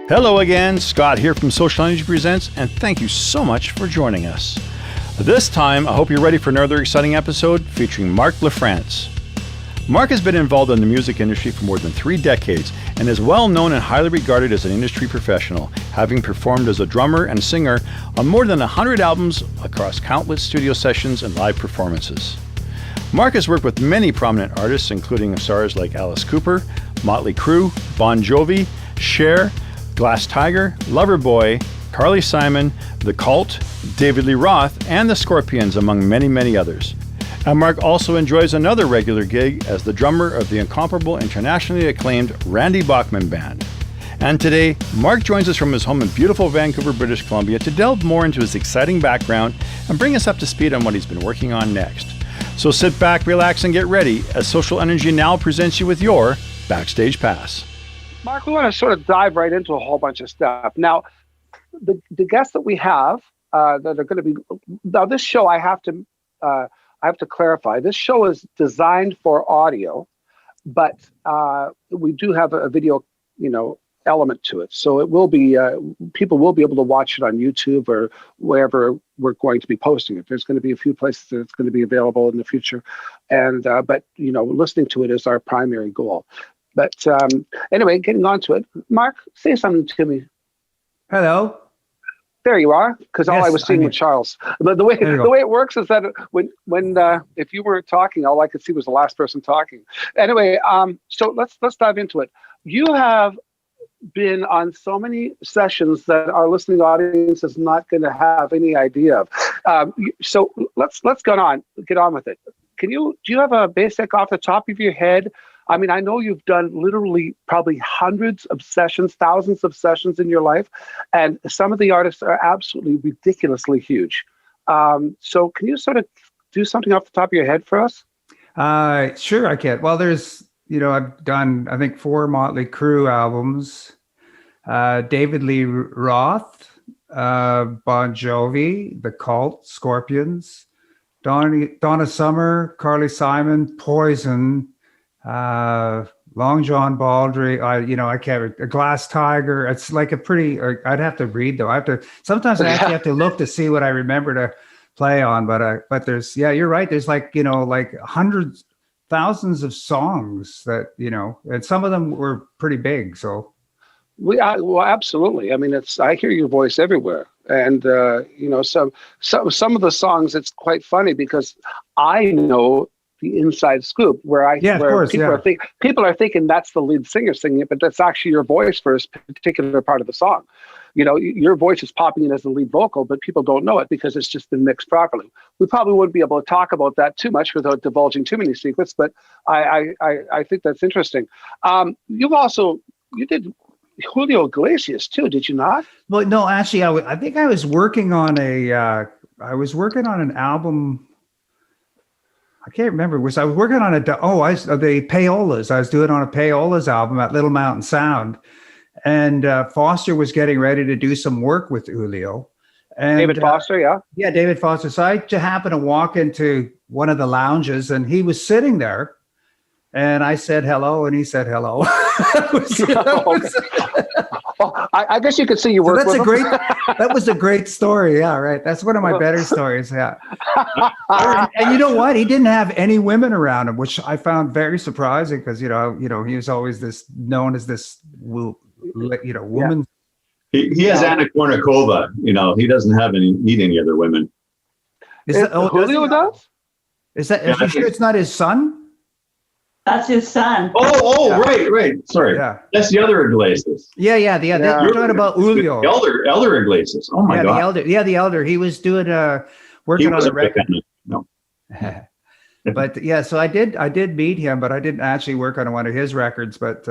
Hello again, Scott here from SocialNRG Presents, and thank you so much for joining us. This time, I hope you're ready for another exciting episode featuring Marc LaFrance. Marc has been involved in the music industry for more than 3 decades and is well known and highly regarded as an industry professional, having performed as a drummer and singer on more than 100 albums across countless studio sessions and live performances. Marc has worked with many prominent artists, including stars like Alice Cooper, Motley Crue, Bon Jovi, Cher, Glass Tiger, Loverboy, Carly Simon, The Cult, David Lee Roth, and the Scorpions, among many, many others. And Marc also enjoys another regular gig as the drummer of the incomparable, internationally acclaimed Bachman Band. And today, Marc joins us from his home in beautiful Vancouver, British Columbia to delve more into his exciting background and bring us up to speed on what he's been working on next. So sit back, relax, and get ready as SocialNRG now presents you with your Backstage Pass. Marc, we want to sort of dive right into a whole bunch of stuff. Now, the guests that we have that are going to be now, this show I have to clarify. This show is designed for audio, but we do have a video, element to it. So it will be people will be able to watch it on YouTube or wherever we're going to be posting it. There's going to be a few places that it's going to be available in the future, and but listening to it is our primary goal. But anyway, getting on to it, Marc, say something to me. Hello. There you are, because all Yes, I was seeing was Charles. The way it works is that when if you weren't talking, all I could see was the last person talking. Anyway, so let's dive into it. You have been on so many sessions that our listening audience is not going to have any idea of. So let's get on with it. Do you have a basic off the top of your head? I mean, I know you've done literally probably hundreds of sessions, thousands of sessions in your life, and some of the artists are absolutely ridiculously huge. So can you sort of do something off the top of your head for us? Sure, I can. Well, there's, I've done, I think, 4 Motley Crue albums, David Lee Roth, Bon Jovi, The Cult, Scorpions, Donna Summer, Carly Simon, Poison, Long John Baldry, I can't, a Glass Tiger. It's like a pretty, I'd have to read though. Sometimes I actually have to look to see what I remember to play on, but there's, you're right. There's like hundreds, thousands of songs that, and some of them were pretty big. So. Well, absolutely. I mean, I hear your voice everywhere. And, some of the songs, it's quite funny because I know the inside scoop where people are thinking that's the lead singer singing it, but that's actually your voice for a particular part of the song. Your voice is popping in as the lead vocal, but people don't know it because it's just been mixed properly. We probably wouldn't be able to talk about that too much without divulging too many secrets, but I think that's interesting. You did Julio Iglesias too, did you not? Well, no, actually, I think I was working on an album. I can't remember. I was working on the Payolas. I was doing on a Payolas album at Little Mountain Sound, and Foster was getting ready to do some work with Julio. And, David Foster, yeah. Yeah, David Foster. So I just happened to walk into one of the lounges, and he was sitting there, and I said hello, and he said hello. I guess you could see you work with him. That was a great story. Yeah, right. That's one of my better stories. Yeah. And you know what? He didn't have any women around him, which I found very surprising because, he was always known as this, woman. He has Anna Kournikova. He doesn't need any other women. Julio does? Are you sure it's not his son? That's his son. Oh, right. Sorry. Yeah. That's the other Iglesias. Yeah. You're talking about Julio. The elder Iglesias. Oh my God. The elder. He was doing working on the record. No. But yeah, so I did meet him, but I didn't actually work on one of his records. But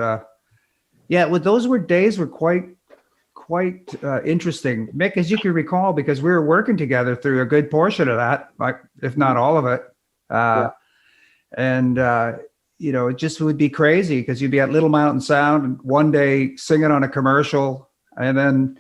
those days were quite interesting, Mick, as you can recall, because we were working together through a good portion of that, like if not all of it. And it just would be crazy because you'd be at Little Mountain Sound and one day singing on a commercial, and then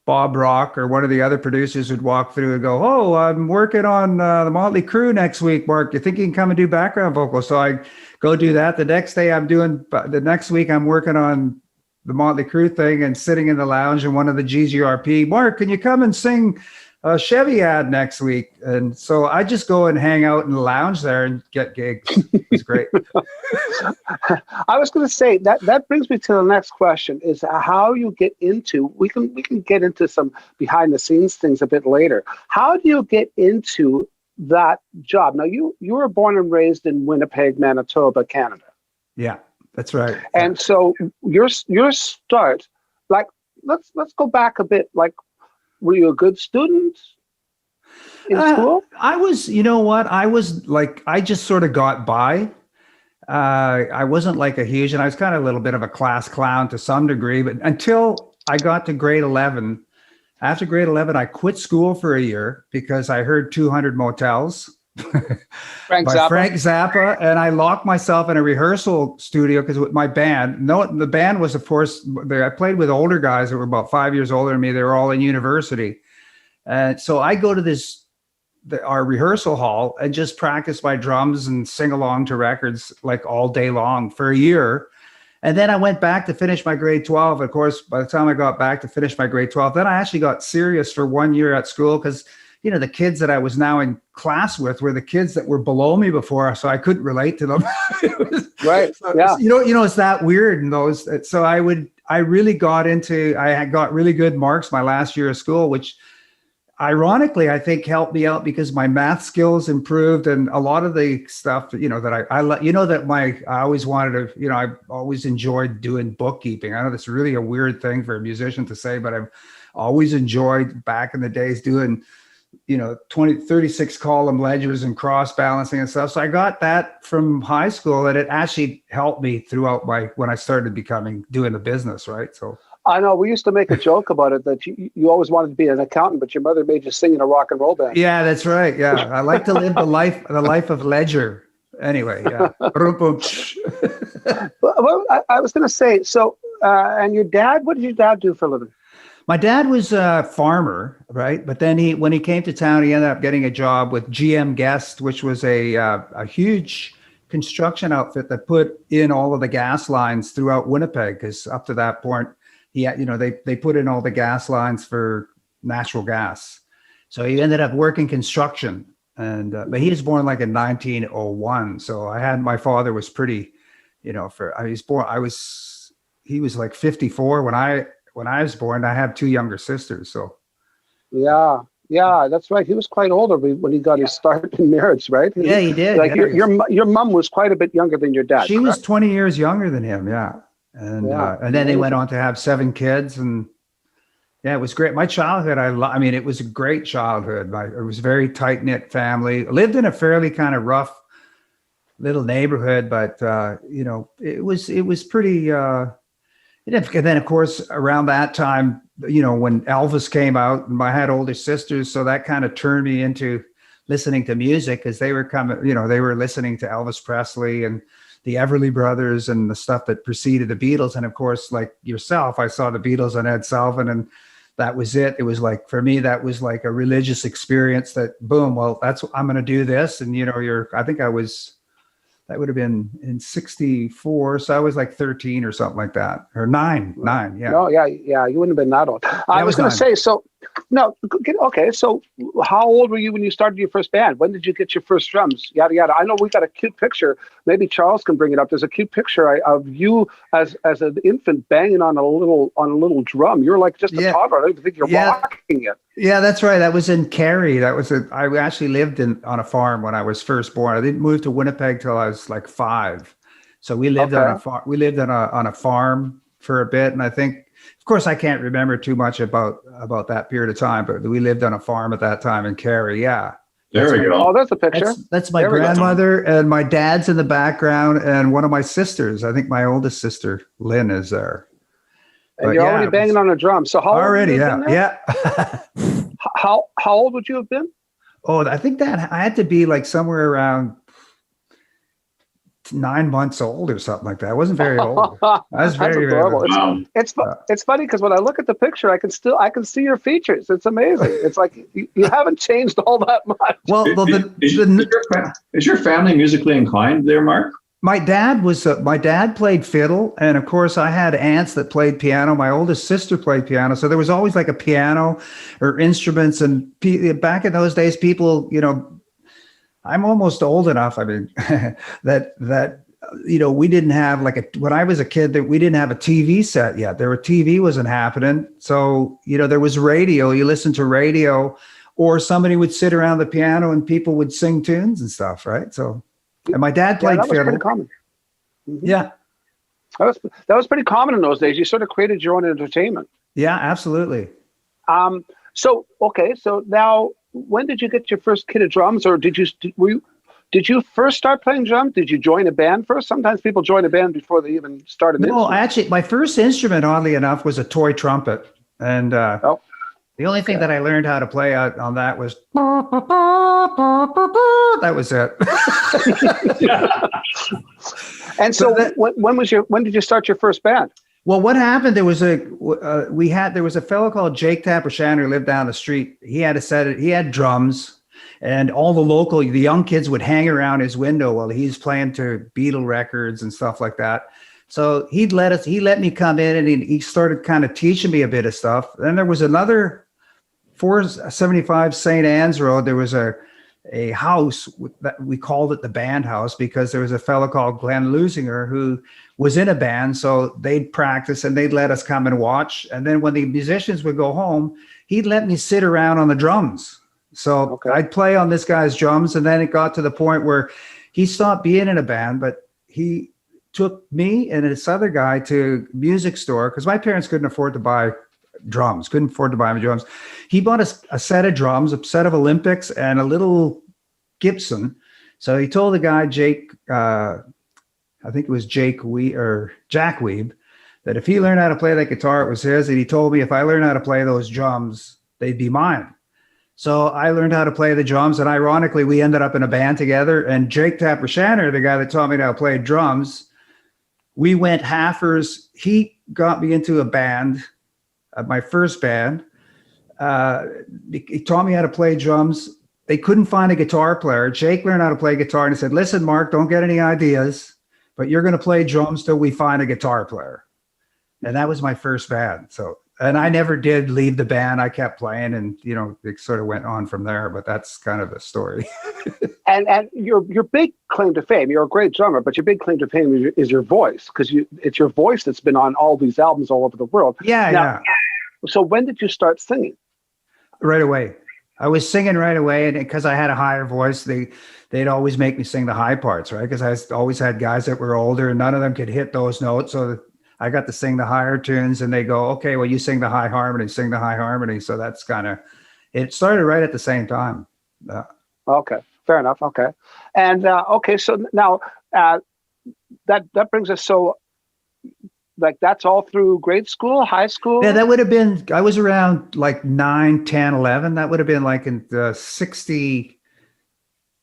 Bob Rock or one of the other producers would walk through and go, "Oh, I'm working on the Motley Crue next week, Marc. You think you can come and do background vocals?" So I go do that. The next week I'm working on the Motley Crue thing and sitting in the lounge and one of the GGRP, Mark, can you come and sing a Chevy ad next week? And so I just go and hang out in the lounge there and get gigs. It's great. I was going to say that brings me to the next question: is how you get into. We can get into some behind the scenes things a bit later. How do you get into that job? Now you were born and raised in Winnipeg, Manitoba, Canada. Yeah, that's right. And so your start, like let's go back a bit. Like, were you a good student in school? I was, you know what? I was like, I just sort of got by. I wasn't like a huge, and I was kind of a little bit of a class clown to some degree, but until I got to grade 11. After grade 11, I quit school for a year because I heard 200 Motels Frank by Zappa. Frank Zappa, and I locked myself in a rehearsal studio because with my band, the band was, of course, I played with older guys that were about 5 years older than me. They were all in university. And so I go to our rehearsal hall and just practice my drums and sing along to records like all day long for a year. And then I went back to finish my grade 12. Of course, by the time I got back to finish my grade 12, then I actually got serious for 1 year at school because, you know, the kids that I was now in class with were the kids that were below me before, so I couldn't relate to them. Right. So, yeah. You know, it's that weird in those. So I had got really good marks my last year of school, which ironically, I think helped me out because my math skills improved and a lot of the stuff, you know, that I always wanted to, you know, I always enjoyed doing bookkeeping. I know that's really a weird thing for a musician to say, but I've always enjoyed back in the days doing, you know, 36 column ledgers and cross balancing and stuff. So I got that from high school and it actually helped me throughout when I started doing the business, right? So I know we used to make a joke about it that you always wanted to be an accountant, but your mother made you sing in a rock and roll band. Yeah, that's right. Yeah, I like to live the life of leisure. Anyway, yeah. Well, I was going to say, so, and your dad, what did your dad do for a living? My dad was a farmer, right? But then when he came to town, he ended up getting a job with GM Guest, which was a huge construction outfit that put in all of the gas lines throughout Winnipeg. Because up to that point, they put in all the gas lines for natural gas. So he ended up working construction, but he was born like in 1901. So my father was pretty, you know, he was like 54 when I was born. I have two younger sisters. So yeah, that's right. He was quite older when he got his start in marriage, right? Yeah, he did. Like your mom was quite a bit younger than your dad. She was 20 years younger than him. Yeah. And then they went on to have 7 kids, and yeah, it was great. My childhood, I mean, it was a great childhood. It was a very tight knit family. I lived in a fairly kind of rough little neighborhood, but you know, it was pretty. And then, of course, around that time, you know, when Elvis came out, and I had older sisters, so that kind of turned me into listening to music because they were listening to Elvis Presley and the Everly Brothers and the stuff that preceded the Beatles. And of course, like yourself, I saw the Beatles on Ed Sullivan, and that was it. It was like, for me, that was like a religious experience that, boom, well, I'm going to do this. And, you know, that would have been in 64. So I was like 13 or something like that, or nine. Yeah. No, yeah. You wouldn't have been that old. I was going to say, so no. Okay. So how old were you when you started your first band? When did you get your first drums? Yada, yada. I know we got a cute picture. Maybe Charles can bring it up. There's a cute picture of you as an infant banging on a little drum. You're like just a toddler. I don't even think you're walking yet. Yeah, that's right. That was in Cary. I actually lived on a farm when I was first born. I didn't move to Winnipeg till I was like 5. So we lived on a farm. We lived on a farm for a bit, and I think, of course, I can't remember too much about that period of time, but we lived on a farm at that time in Cary. Yeah. There we go. Oh, that's a picture. That's my grandmother, and my dad's in the background, and one of my sisters. I think my oldest sister, Lynn, is there. And you're already banging on a drum. So how already, old would you have been there? How old would you have been? Oh, I think that I had to be like somewhere around 9 months old or something like that. I wasn't very old. I was very adorable. It's funny because when I look at the picture, I can see your features. It's amazing. It's like you haven't changed all that much. Well, is your family musically inclined there, Mark? My dad played fiddle, and of course I had aunts that played piano. My oldest sister played piano, so there was always like a piano or instruments. And back in those days, people, I'm almost old enough. I mean, that we didn't have when I was a kid, that we didn't have a TV set yet. TV wasn't happening, so there was radio. You listened to radio, or somebody would sit around the piano and people would sing tunes and stuff, right? So. And my dad played that was fiddle. pretty common. Mm-hmm. Yeah. That was pretty common in those days. You sort of created your own entertainment. Yeah, absolutely. So now, when did you get your first kit of drums, or did you first start playing drums? Did you join a band first? Sometimes people join a band before they even start an instrument. No, actually, my first instrument, oddly enough, was a toy trumpet. And the only thing that I learned how to play on that was that was it. And so when did you start your first band? Well, what happened? There was a fellow called Jake Taprashan who lived down the street. He had drums, and all the young kids would hang around his window while he's playing to Beatle records and stuff like that. So he let me come in, and he started kind of teaching me a bit of stuff. Then there was another 475 St. Anne's Road. There was a house that we called it the band house because there was a fellow called Glenn Lusinger who was in a band. So they'd practice and they'd let us come and watch. And then when the musicians would go home, he'd let me sit around on the drums. So I'd play on this guy's drums. And then it got to the point where he stopped being in a band, but he took me and this other guy to a music store because my parents couldn't afford to buy my drums. He bought a set of drums, a set of Olympics, and a little Gibson. So he told the guy, Jake, I think it was Jack Weeb, that if he learned how to play that guitar, it was his. And he told me if I learned how to play those drums, they'd be mine. So I learned how to play the drums, and ironically, we ended up in a band together. And Jake Taprashaner, the guy that taught me how to play drums, we went halfers. He got me into a band. My first band, he taught me how to play drums. They couldn't find a guitar player. Jake learned how to play guitar, and he said, "Listen, Mark, don't get any ideas, but you're going to play drums till we find a guitar player." And that was my first band. So, and I never did leave the band. I kept playing, and it sort of went on from there. But that's kind of the story. And your big claim to fame, you're a great drummer, but your big claim to fame is your voice, because it's your voice that's been on all these albums all over the world. Yeah. So when did you start singing? Right away. I was singing right away, and because I had a higher voice, they'd always make me sing the high parts, right? Because I always had guys that were older, and none of them could hit those notes, so I got to sing the higher tunes, and they go, "Okay, well, you sing the high harmony, sing the high harmony." So that's kind of it. Started right at the same time. Okay, fair enough. Okay, and so now that brings us that's all through grade school, high school? Yeah, that would have been, I was around like 9, 10, 11. That would have been like in the 60,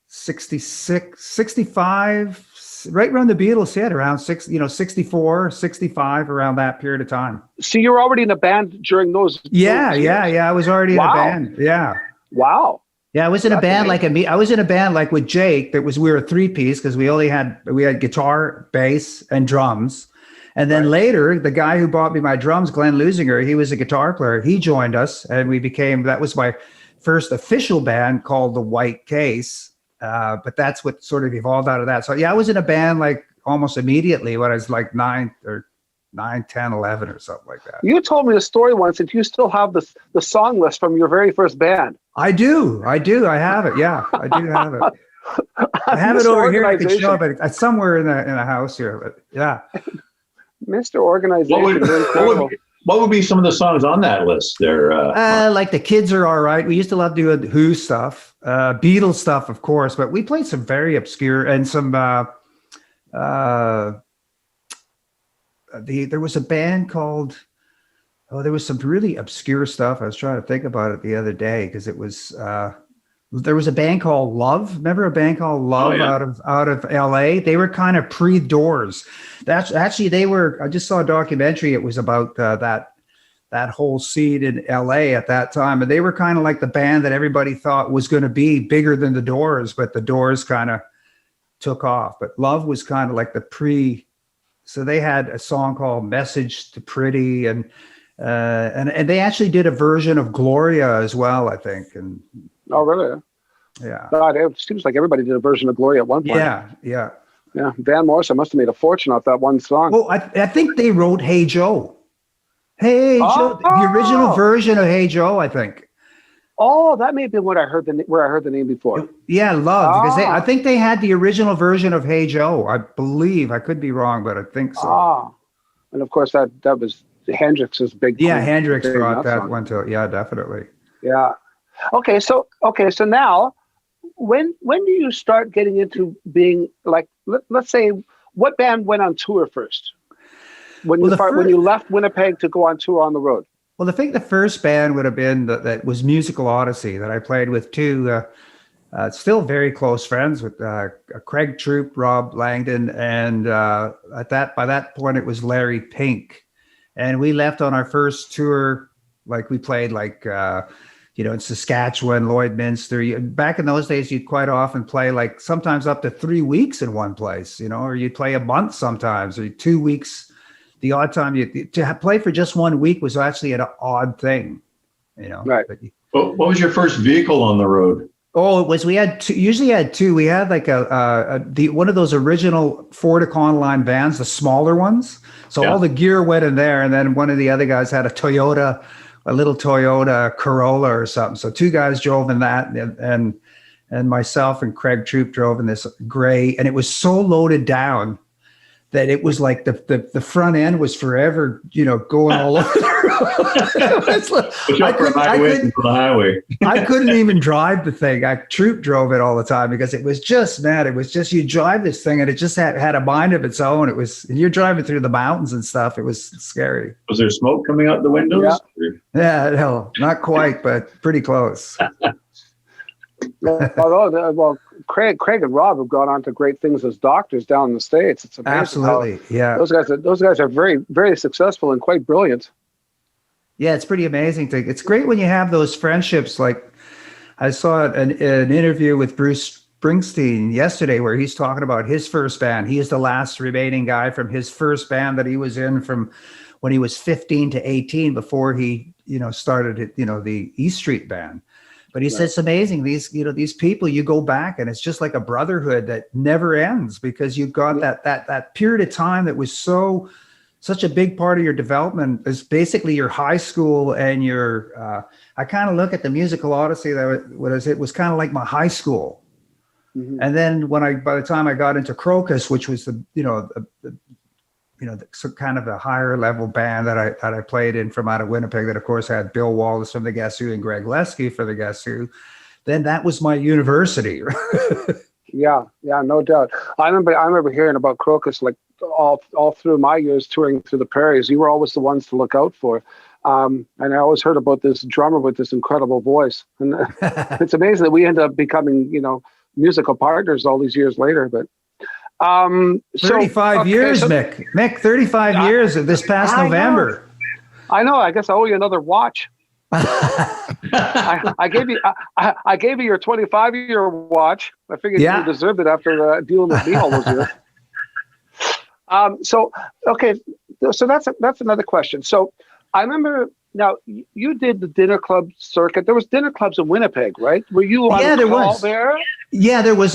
66, 65, right around the Beatles hit, around 64, 65, around that period of time. So you were already in a band during those Yeah, years? I was already in a band. Yeah. Wow. Yeah, I was in a band I was in a band like with Jake. We were a 3-piece because we had guitar, bass, and drums. And then later, the guy who bought me my drums, Glenn Lusinger, he was a guitar player. He joined us, and that was my first official band called The White Case. But that's what sort of evolved out of that. So yeah, I was in a band like almost immediately when I was like 9, 10, 11 or something like that. You told me a story once that you still have the song list from your very first band. I do. I have it. Yeah, I do have it. I have it over here. I can show it. It's somewhere in the house here. But yeah. Mr. Organization. What would be some of the songs on that list there? Like The Kids Are All Right. We used to love doing Who stuff, Beatles stuff, of course, but we played some very obscure and some. There was a band called. Oh, there was some really obscure stuff. I was trying to think about it the other day because it was. There was a band called Love. Remember a band called Love out of LA? They were kind of pre-Doors. They were. I just saw a documentary. It was about that whole scene in LA at that time, and they were kind of like the band that everybody thought was going to be bigger than the Doors, but the Doors kind of took off. But Love was kind of like the pre. So they had a song called "Message to Pretty," and they actually did a version of Gloria as well, I think. And oh, really? yeah, God, it seems like everybody did a version of Gloria at one point. Yeah. Van Morrison must have made a fortune off that one song. Well, I think they wrote "Hey Joe." Hey Joe, the original version of "Hey Joe," I think. Oh, that may have been where I heard the name before. Yeah, Love, because I think they had the original version of "Hey Joe." I believe. I could be wrong, but I think so. And of course that was Hendrix's big. Yeah, Hendrix brought that one to. Yeah, definitely. Yeah. Okay, so now, when do you start getting into being like? Let's say, what band went on tour first? When you left Winnipeg to go on tour on the road. Well, I think the first band would have been that was Musical Odyssey that I played with two, still very close friends with Craig Troop, Rob Langdon, and by that point it was Larry Pink, and we left on our first tour. Like we played in Saskatchewan, Lloydminster. Back in those days, you'd quite often play like sometimes up to 3 weeks in one place, or you'd play a month sometimes, or 2 weeks. The odd time to play for just 1 week was actually an odd thing, Right. What was your first vehicle on the road? Oh, we had two. Usually had two. We had like one of those original Ford Econoline vans, the smaller ones. So all the gear went in there, and then one of the other guys had a little Toyota Corolla or something. So two guys drove in that, and myself and Craig Troop drove in this gray, and it was so loaded down that it was like the front end was forever, going all over the road. I couldn't even drive the thing. Troop drove it all the time because it was just mad. It was just, you drive this thing and it just had a mind of its own. You're driving through the mountains and stuff. It was scary. Was there smoke coming out the windows? Yeah, no, not quite, but pretty close. Well, Craig and Rob have gone on to great things as doctors down in the States. It's amazing. Absolutely, yeah. Those guys are very, very successful and quite brilliant. Yeah, it's pretty amazing. It's great when you have those friendships. Like I saw an interview with Bruce Springsteen yesterday where he's talking about his first band. He is the last remaining guy from his first band that he was in from when he was 15 to 18 before he, started, the E Street Band. But he said it's amazing. These people, you go back and it's just like a brotherhood that never ends because you've got that period of time that was such a big part of your development is basically your high school and your. I kind of look at the Musical Odyssey it was kind of like my high school, and then by the time I got into Crocus, which was the kind of a higher level band that I played in from out of Winnipeg that of course had Bill Wallace from the Guess Who and Greg Lesky for the Guess Who. Then that was my university. Yeah, no doubt. I remember hearing about Crocus like all through my years touring through the prairies. You were always the ones to look out for. And I always heard about this drummer with this incredible voice. And it's amazing that we ended up becoming, musical partners all these years later, but 35 years, Mick. Mick, 35 years of this past November. I know. I guess I owe you another watch. I gave you your 25-year watch. I figured you deserved it after dealing with me all those years. So that's another question. So I remember. Now you did the dinner club circuit. There was dinner clubs in Winnipeg, right? Were you on call there? Yeah, there was.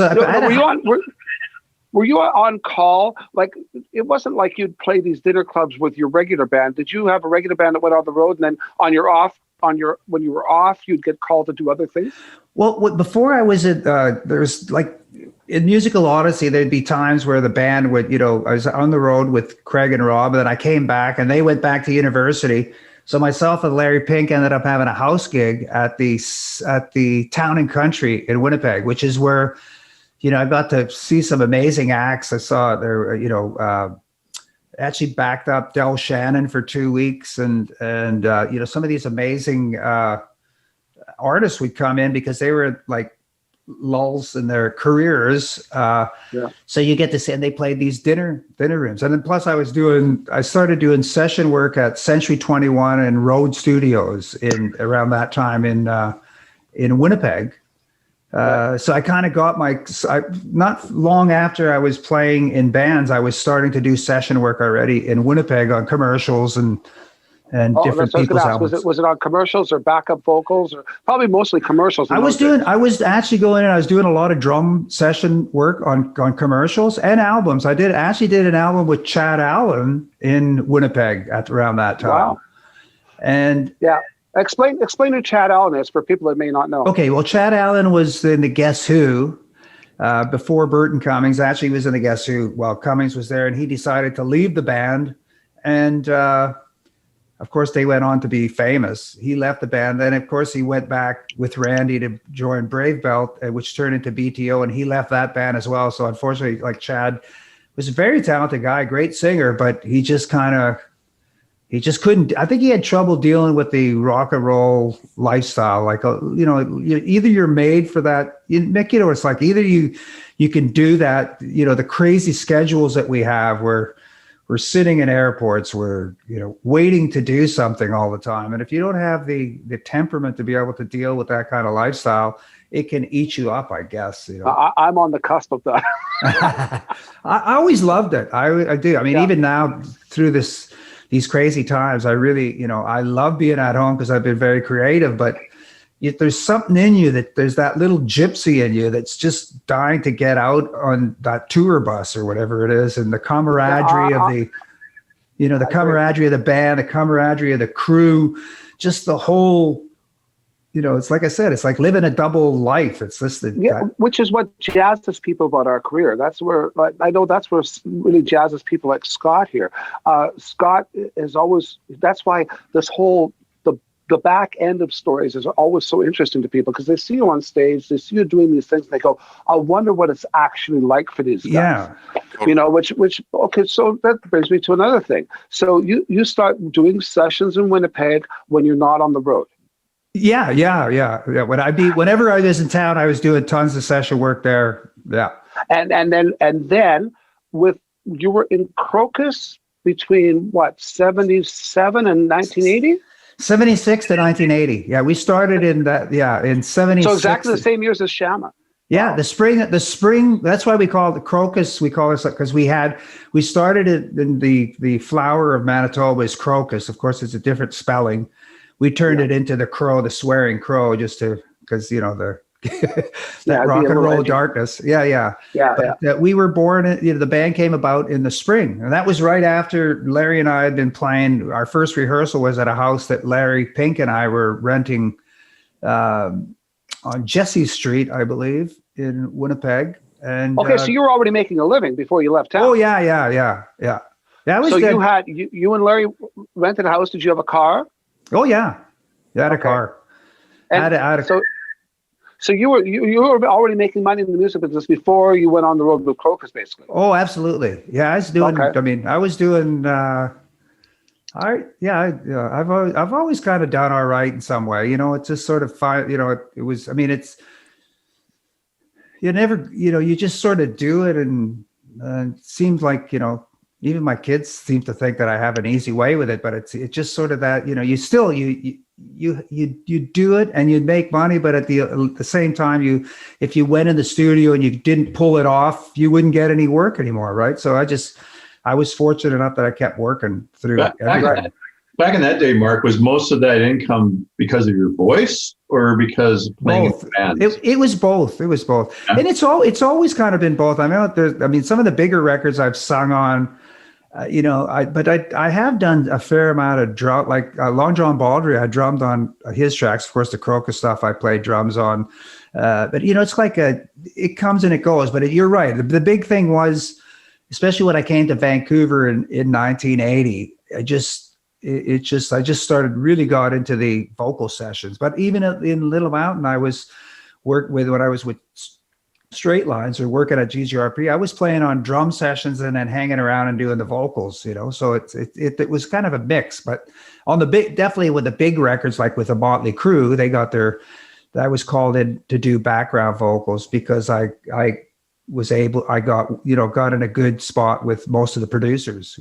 Were you on call? Like, it wasn't like you'd play these dinner clubs with your regular band. Did you have a regular band that went on the road, and then when you were off, you'd get called to do other things? Well, before I was at, there's like in Musical Odyssey, there'd be times where the band would, I was on the road with Craig and Rob, and then I came back, and they went back to university. So myself and Larry Pink ended up having a house gig at the Town and Country in Winnipeg, which is where. I got to see some amazing acts. I saw there, actually backed up Del Shannon for 2 weeks, and some of these amazing artists would come in because they were like lulls in their careers. So you get to see, and they played these dinner rooms, and then plus I started doing session work at Century 21 and Road Studios around that time in Winnipeg. So I kind of got not long after I was playing in bands, I was starting to do session work already in Winnipeg on commercials and different people's albums. Was it on commercials or backup vocals, or probably mostly commercials? I was actually going in. I was doing a lot of drum session work on commercials and albums. I actually did an album with Chad Allen in Winnipeg at around that time. Wow. And yeah. Explain who Chad Allen is for people that may not know. Okay, well, Chad Allen was in the Guess Who before Burton Cummings. Actually, he was in the Guess Who while Cummings was there, and he decided to leave the band. And of course, they went on to be famous. He left the band. Then, of course, he went back with Randy to join Brave Belt, which turned into BTO, and he left that band as well. So unfortunately, like Chad was a very talented guy, great singer, but he just couldn't. I think he had trouble dealing with the rock and roll lifestyle. Like, either you're made for that, Nick, or it's like either you can do that, the crazy schedules that we have where we're sitting in airports, we're, waiting to do something all the time. And if you don't have the temperament to be able to deal with that kind of lifestyle, it can eat you up, I guess. I'm on the cusp of that. I always loved it. I do. I mean, even now through these crazy times, I really, I love being at home because I've been very creative, but there's something in you there's that little gypsy in you that's just dying to get out on that tour bus or whatever it is. And the camaraderie of the camaraderie of the band, the camaraderie of the crew, just the whole, it's like I said, it's like living a double life. It's just which is what jazzes people about our career. That's where I know that's where really jazzes people like Scott here. Scott is always. That's why this whole the back end of stories is always so interesting to people because they see you on stage, they see you doing these things, and they go, "I wonder what it's actually like for these guys." Yeah. Which okay. So that brings me to another thing. So you start doing sessions in Winnipeg when you're not on the road. Yeah. Whenever I was in town, I was doing tons of session work there. Yeah. And then you were in Crocus between 77 and 1980? 76 to 1980. Yeah, we started in that. Yeah, in 76. So exactly the same years as Shama. Yeah, wow. The spring. That's why we call it the Crocus. We call it because we started it in the flower of Manitoba is crocus. Of course, it's a different spelling. We turned it into the crow, the swearing crow, just because the rock and roll darkness. Yeah. But we were born. The band came about in the spring, and that was right after Larry and I had been playing. Our first rehearsal was at a house that Larry Pink and I were renting on Jesse Street, I believe, in Winnipeg. And okay, so you were already making a living before you left town. Oh yeah. That was so good. You and Larry rented a house. Did you have a car? Oh yeah, I had a car. So you were already making money in the music business before you went on the road with Crocus, basically. Oh, absolutely. Yeah, I was doing. Okay. I mean, I was doing. I've always kind of done all right in some way. It's just sort of fine. It was. I mean, it's. You never. You just sort of do it, and it seems like even my kids seem to think that I have an easy way with it, but it's just sort of that, you still, you do it and you'd make money, but at the same time, if you went in the studio and you didn't pull it off, you wouldn't get any work anymore. Right. So I was fortunate enough that I kept working through everything. Back in that day, Mark, was most of that income because of your voice or because playing in bands? It was both. It was both. Yeah. And it's always kind of been both. I mean, some of the bigger records I've sung on, I have done a fair amount of drum, like Long John Baldry. I drummed on his tracks. Of course, the Crocus stuff I played drums on. But it's like it comes and it goes. But you're right. The big thing was, especially when I came to Vancouver in 1980, I just started really got into the vocal sessions. But even in Little Mountain, I was when I was with Straight Lines or working at GGRP, I was playing on drum sessions and then hanging around and doing the vocals, so it was kind of a mix. But on definitely with the big records, like with the Motley Crue, I was called in to do background vocals because I got in a good spot with most of the producers.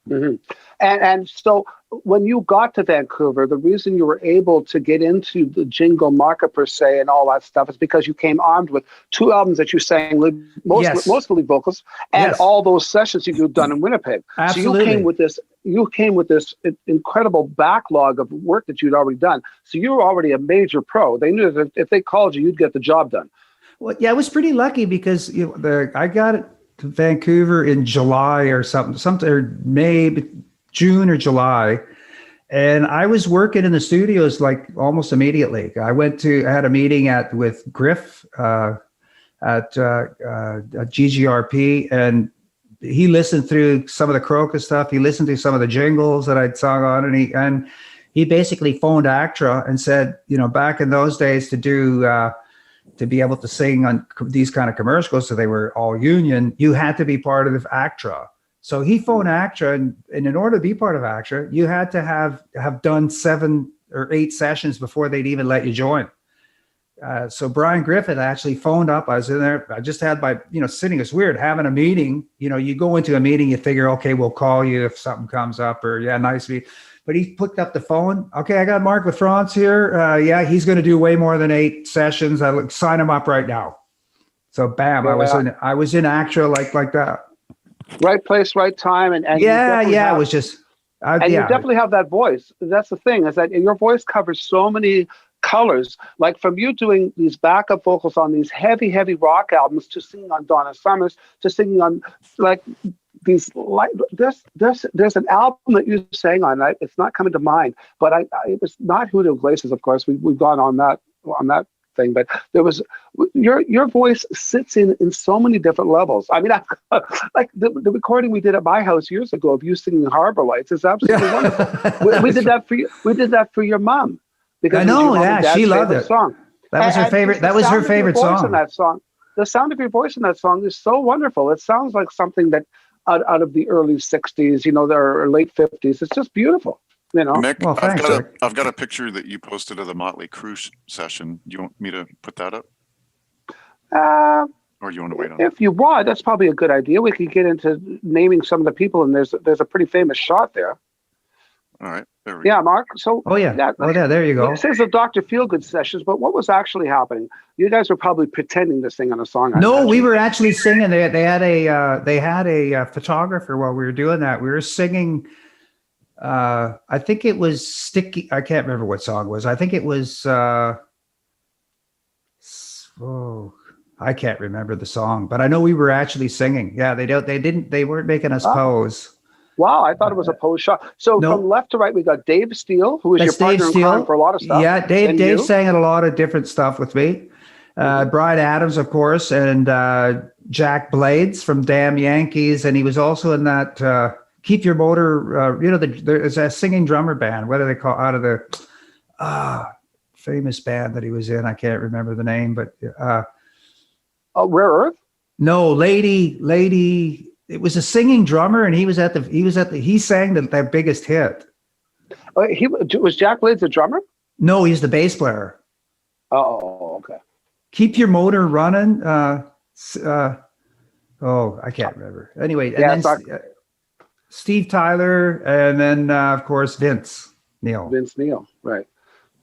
Mm-hmm. And so when you got to Vancouver, the reason you were able to get into the jingle market per se and all that stuff is because you came armed with 2 albums that you sang mostly vocals, and all those sessions you've done in Winnipeg. Absolutely. So you came with this incredible backlog of work that you'd already done. So you were already a major pro. They knew that if they called you, you'd get the job done. Well, yeah, I was pretty lucky because I got it to Vancouver in July or something, or June or July, and I was working in the studios like almost immediately. I had a meeting with Griff at GGRP, and he listened through some of the Crocus stuff. He listened to some of the jingles that I'd sung on, and he basically phoned ACTRA and said, back in those days to be able to sing on these kind of commercials, so they were all union, you had to be part of ACTRA. So he phoned ACTRA, and in order to be part of ACTRA, you had to have done 7 or 8 sessions before they'd even let you join. So Brian Griffith actually phoned up. I was in there. I just had sitting. It's weird having a meeting. You go into a meeting, you figure, okay, we'll call you if something comes up, or nice to meet. But he picked up the phone. Okay, I got Marc LaFrance here. He's going to do way more than 8 sessions. I'll sign him up right now. So bam, I was in ACTRA like that. Right place, right time, and it was just. You definitely have that voice. That's the thing, is that your voice covers so many colors. Like from you doing these backup vocals on these heavy, heavy rock albums, to singing on Donna Summers, to singing on like these. There's an album that you sang on. It's not coming to mind, but it was not Hoodoo Glaciers. Of course, we've gone on that thing, but there was your voice sits in so many different levels. I mean, like the recording we did at my house years ago of you singing Harbor Lights is absolutely wonderful. We did that for you. We did that for your mom, because I know, she loved it. Song. That was her favorite. That was her favorite song. In that song, the sound of your voice in that song is so wonderful. It sounds like something that out of the early '60s, or late '50s. It's just beautiful. Mick, well, thanks, I've got a picture that you posted of the Motley Crue session. Do you want me to put that up? Or do you want to wait on it? If you want, that's probably a good idea. We could get into naming some of the people, and there's a pretty famous shot there. All right, there we go. Yeah, Marc. So there you go. This is the Dr. Feelgood sessions, but what was actually happening? You guys were probably pretending to sing on a song. No, we were actually singing. They had a photographer while we were doing that. We were singing. I think it was Sticky. I can't remember what song it was. I think it was. I can't remember the song, but I know we were actually singing. Yeah, they weren't making us pose. Wow, I thought it was a pose shot. So from left to right, we got Dave Steele, who was your partner in crime for a lot of stuff. Yeah, Dave sang at a lot of different stuff with me. Brian Adams, of course, and Jack Blades from Damn Yankees, and he was also in that Keep Your Motor. There's a singing drummer band. What do they call out of the famous band that he was in? I can't remember the name, but Rare Earth. No, Lady. It was a singing drummer, and he sang their biggest hit. Was Jack Blades the drummer? No, he's the bass player. Oh, okay. Keep Your Motor Running. I can't remember. Anyway, and then Steve Tyler, and then of course Vince Neil. Vince Neil, right?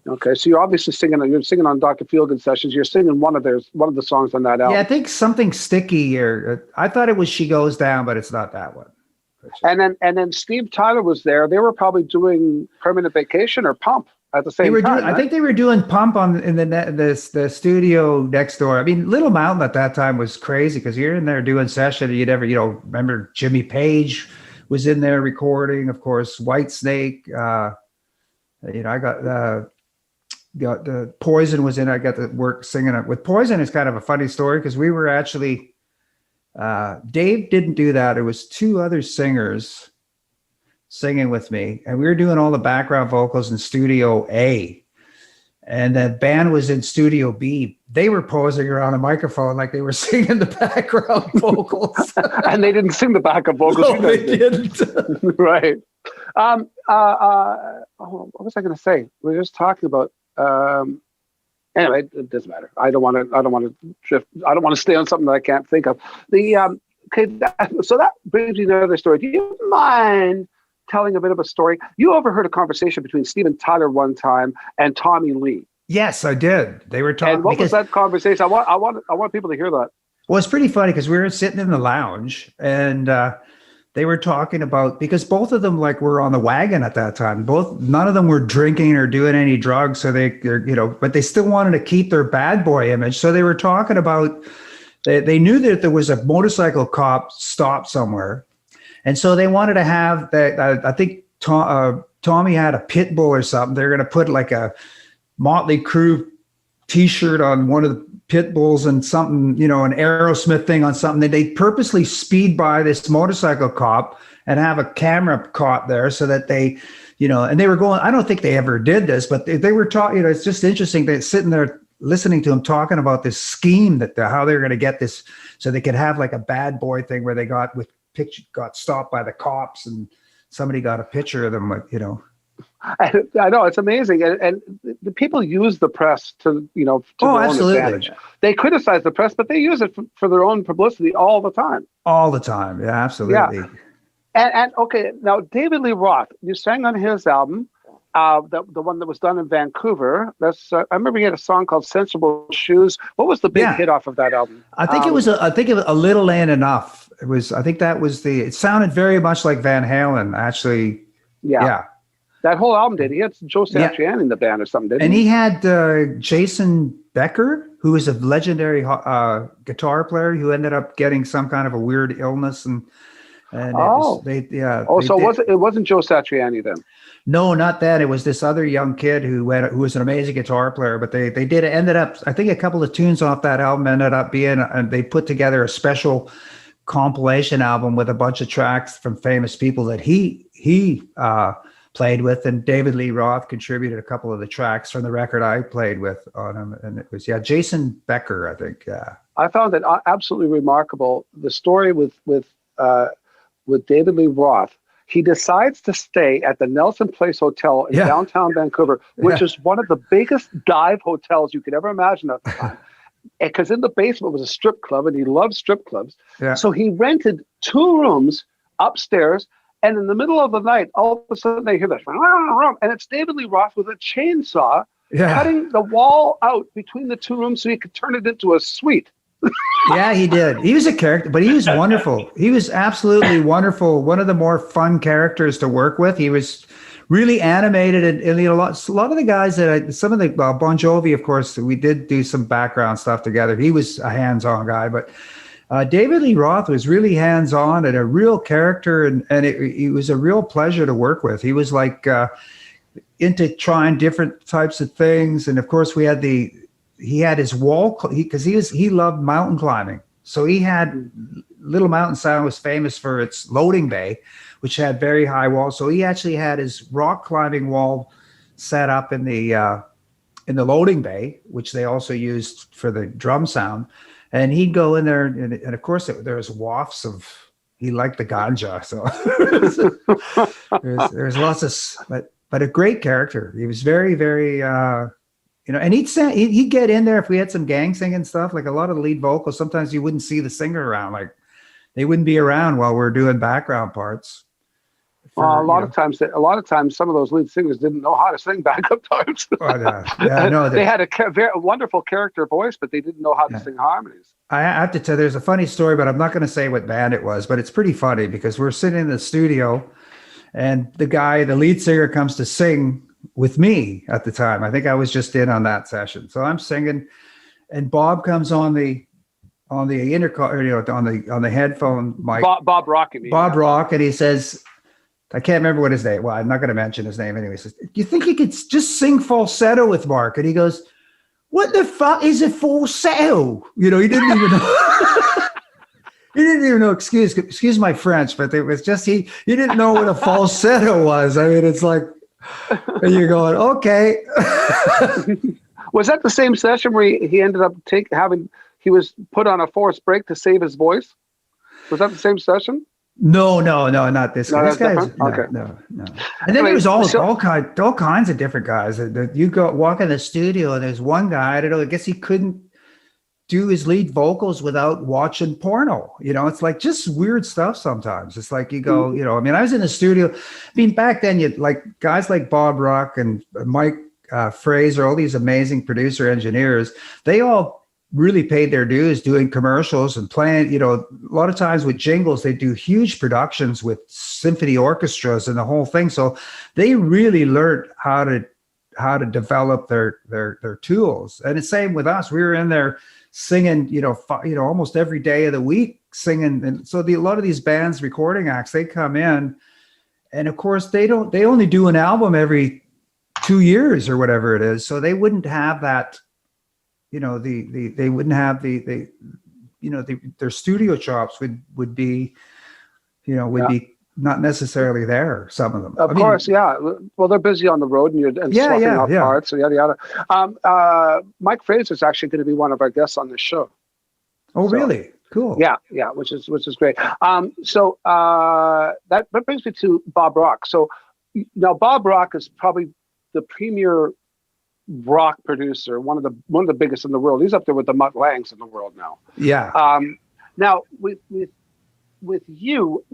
Okay, so you're obviously singing. You're singing on Dr. Feelgood sessions. You're singing one of the songs on that album. Yeah, I think something Sticky, or I thought it was She Goes Down, but it's not that one. And then Steve Tyler was there. They were probably doing Permanent Vacation or Pump at the same time. I think they were doing Pump in the studio next door. I mean, Little Mountain at that time was crazy, because you're in there doing session, and you never, remember Jimmy Page was in there recording, of course, Whitesnake. I got the Poison was in. I got to work singing it with Poison. It's kind of a funny story, because we were actually Dave didn't do that. It was 2 other singers singing with me, and we were doing all the background vocals in Studio A, and the band was in Studio B. They were posing around a microphone like they were singing the background vocals, and they didn't sing the backup vocals. No, they didn't. Right. What was I going to say? We were just talking about. Anyway, it doesn't matter. I don't want to drift. I don't want to stay on something that I can't think of. So that brings me to another story. Do you mind telling a bit of a story. You overheard a conversation between Steven Tyler one time and Tommy Lee. Yes, I did. They were talking. And what was that conversation? I want people to hear that. Well, it's pretty funny because we were sitting in the lounge and they were talking about, because both of them were on the wagon at that time. None of them were drinking or doing any drugs. So but they still wanted to keep their bad boy image. So they were talking about, they knew that there was a motorcycle cop stopped somewhere. And so they wanted to have that. I think Tommy had a pit bull or something. They're going to put like a Motley Crue T-shirt on one of the pit bulls and something, an Aerosmith thing on something. They purposely speed by this motorcycle cop and have a camera caught there so that they, and they were going, I don't think they ever did this, but they were talking, it's just interesting. They're sitting there listening to him talking about this scheme that how they're going to get this so they could have like a bad boy thing where they got stopped by the cops and somebody got a picture of them, I know, it's amazing, and the people use the press to their own advantage. They criticize the press, but they use it for their own publicity all the time. All the time, yeah, absolutely. Yeah. And okay, now David Lee Roth, you sang on his album, the one that was done in Vancouver. That's I remember he had a song called "Sensible Shoes." What was the big hit off of that album? I think it was a Little Ain't Enough. It was. I think that was it sounded very much like Van Halen, actually. Yeah. That whole album did. He had Joe Satriani in the band or something, didn't he? And he had Jason Becker, who is a legendary guitar player who ended up getting some kind of a weird illness. And it wasn't Joe Satriani then? No, not that. It was this other young kid who was an amazing guitar player. But they ended up, I think a couple of tunes off that album ended up being, and they put together a special compilation album with a bunch of tracks from famous people that he played with, and David Lee Roth contributed a couple of the tracks from the record I played with on him, and it was Jason Becker, I think. I found it absolutely remarkable, the story with David Lee Roth. He decides to stay at the Nelson Place Hotel in downtown Vancouver, which is one of the biggest dive hotels you could ever imagine at the time. Because in the basement was a strip club, and he loved strip clubs. Yeah. So he rented 2 rooms upstairs. And in the middle of the night, all of a sudden they hear this, and it's David Lee Roth with a chainsaw cutting the wall out between the 2 rooms so he could turn it into a suite. Yeah, he did. He was a character, but he was wonderful. He was absolutely wonderful. One of the more fun characters to work with. He was really animated, and a lot of the guys some of the Bon Jovi, of course, we did do some background stuff together. He was a hands-on guy, but David Lee Roth was really hands-on and a real character, and it was a real pleasure to work with. He was into trying different types of things, and of course he had his wall because he loved mountain climbing. So he had Little Mountain Sound was famous for its loading bay, which had very high walls. So he actually had his rock climbing wall set up in the loading bay, which they also used for the drum sound. And he'd go in there, and of course, there was wafts of. He liked the ganja, so there's lots of. But a great character. He was very, very, and he'd get in there if we had some gang singing stuff. Like a lot of the lead vocals, sometimes you wouldn't see the singer around. Like they wouldn't be around while we're doing background parts. A lot of times, some of those lead singers didn't know how to sing backup parts. They had a very wonderful character voice, but they didn't know how to sing harmonies. I have to tell, there's a funny story, but I'm not going to say what band it was, but it's pretty funny because we're sitting in the studio, and the lead singer, comes to sing with me at the time. I think I was just in on that session, so I'm singing, and Bob comes on the intercom, on the headphone mic. Bob Rock, Rock, and he says. I can't remember what his name. Well, I'm not going to mention his name anyway. He says, "Do you think you could just sing falsetto with Mark?" And he goes, "What the fuck is a falsetto?" He didn't even know. He didn't even know. Excuse my French, but it was just he didn't know what a falsetto was. I mean, it's like, and you're going, okay. Was that the same session where he ended up he was put on a forced break to save his voice? Was that the same session? No, not this guy. No, this guy's okay. No. And then there was all kinds of different guys. You walk in the studio, and there's one guy. I don't know. I guess he couldn't do his lead vocals without watching porno. It's like just weird stuff sometimes. It's like you go, I mean, I was in the studio. I mean, back then, you like guys like Bob Rock and Mike Fraser, all these amazing producer engineers, they all really paid their dues doing commercials and playing, a lot of times with jingles, they do huge productions with symphony orchestras and the whole thing. So they really learned how to develop their tools. And the same with us. We were in there singing, almost every day of the week singing. And so a lot of these bands, recording acts, they come in, and of course they only do an album every 2 years or whatever it is. So they wouldn't have that, they wouldn't have their studio chops would be, be not necessarily there, some of them. Of course, yeah. Well, they're busy on the road and swapping out parts, so yada yada. Mike Fraser is actually going to be one of our guests on this show. Oh, so, really? Cool. Yeah, which is great. So that brings me to Bob Rock. So now Bob Rock is probably the premier rock producer, one of the biggest in the world. He's up there with the Mutt Langs in the world now. Yeah. Now with you,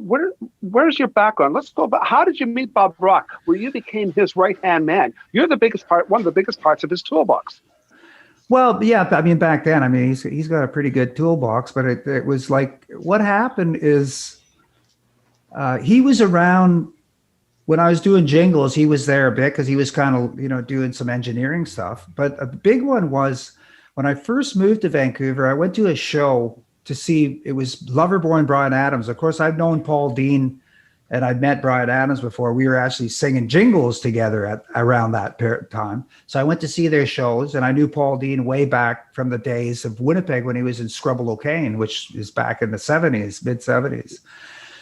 where's your background? Let's go back. How did you meet Bob Rock, where you became his right-hand man? You're one of the biggest parts of his toolbox. Well, yeah, I mean, back then, I mean, he's got a pretty good toolbox, but it was like, what happened is he was around when I was doing jingles. He was there a bit because he was kind of, doing some engineering stuff. But a big one was when I first moved to Vancouver, I went to a show to see, it was Loverboy and Bryan Adams. Of course, I've known Paul Dean and I'd met Bryan Adams before. We were actually singing jingles together around that time. So I went to see their shows, and I knew Paul Dean way back from the days of Winnipeg when he was in Scrubble O'Kane, which is back in the 70s, mid 70s.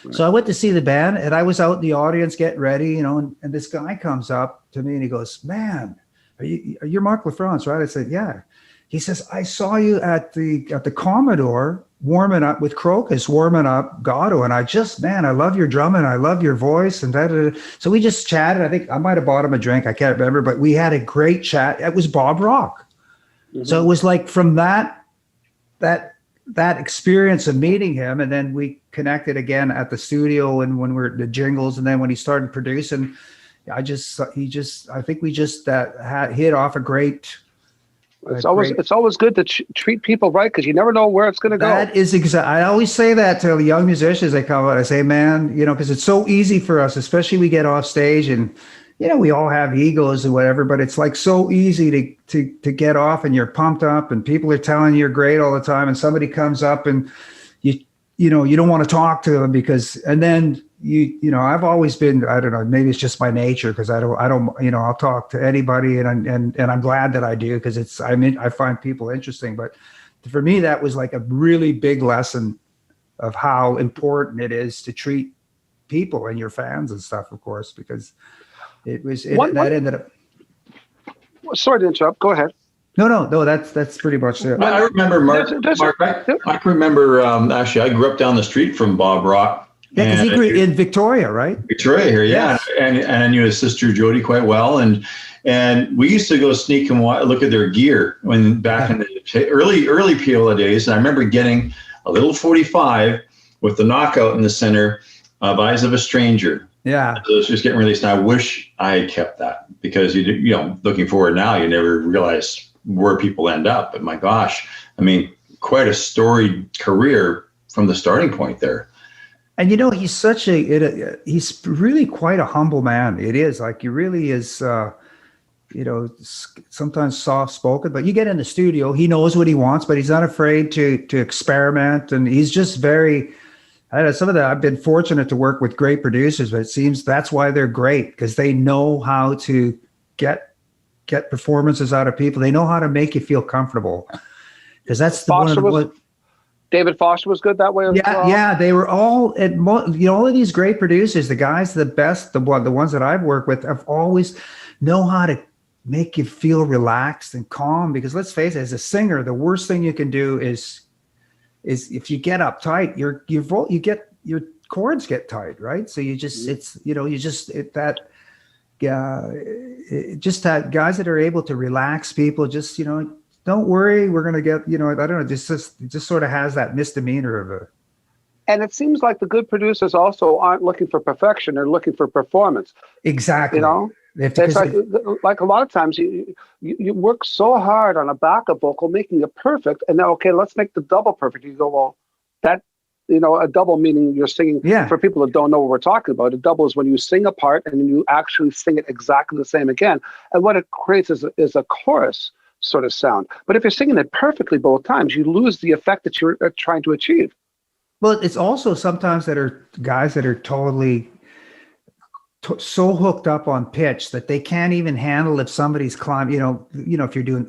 Right. So I went to see the band, and I was out in the audience getting ready, and this guy comes up to me and he goes, "Man, you're Marc LaFrance, right?" I said, "Yeah." He says, "I saw you at the Commodore warming up with Crocus, warming up Gatto. And I love your drumming. I love your voice." And that. So we just chatted. I think I might have bought him a drink. I can't remember, but we had a great chat. It was Bob Rock. Mm-hmm. So it was like from that experience of meeting him. And then we connected again at the studio and when we're the jingles. And then when he started producing, I think we just hit off a great. It's always good to treat people right, because you never know where it's going to go. That is I always say that to the young musicians. They come out, I say, man, because it's so easy for us, especially we get off stage and, we all have egos and whatever, but it's like so easy to get off and you're pumped up and people are telling you you're great all the time. And somebody comes up and you don't want to talk to them and then I've always been, I don't know, maybe it's just my nature, because I don't, I'll talk to anybody and I'm glad that I do, because I find people interesting. But for me, that was like a really big lesson of how important it is to treat people and your fans and stuff, of course, because that ended up. Sorry to interrupt. Go ahead. No, that's pretty much it. I remember Mark. I can remember, actually, I grew up down the street from Bob Rock. Yeah, because he grew in Victoria, right? Victoria here, yeah. Yes. And I knew his sister Jody quite well, and we used to go sneak and look at their gear back in the early PLA days. And I remember getting a little 45 with the knockout in the center of "Eyes of a Stranger." Yeah, so it was just getting released, and I wish I had kept that, because looking forward now, you never realize where people end up. But my gosh, I mean, quite a storied career from the starting point there. And he's he's really quite a humble man. It is like, he really is, sometimes soft-spoken, but you get in the studio, he knows what he wants, but he's not afraid to experiment. And he's just very, I've been fortunate to work with great producers, but it seems that's why they're great, because they know how to get performances out of people. They know how to make you feel comfortable, because that's David Foster was good that way as well. Yeah, they were all all of these great producers, the guys, the best, the ones that I've worked with, have always know how to make you feel relaxed and calm. Because let's face it, as a singer, the worst thing you can do is if you get uptight, your chords get tight, right? So you just guys that are able to relax people, just don't worry, we're going to get, I don't know, it just sort of has that misdemeanor of a. And it seems like the good producers also aren't looking for perfection; they're looking for performance. Exactly. It's like a lot of times you work so hard on a backup vocal, making it perfect, and then okay, let's make the double perfect. You go, well, that a double meaning you're singing. Yeah. For people that don't know what we're talking about, a double is when you sing a part and then you actually sing it exactly the same again. And what it creates is a chorus sort of sound. But if you're singing it perfectly both times, you lose the effect that you're trying to achieve. Well, it's also sometimes that are guys that are totally so hooked up on pitch that they can't even handle if somebody's climbing, if you're doing,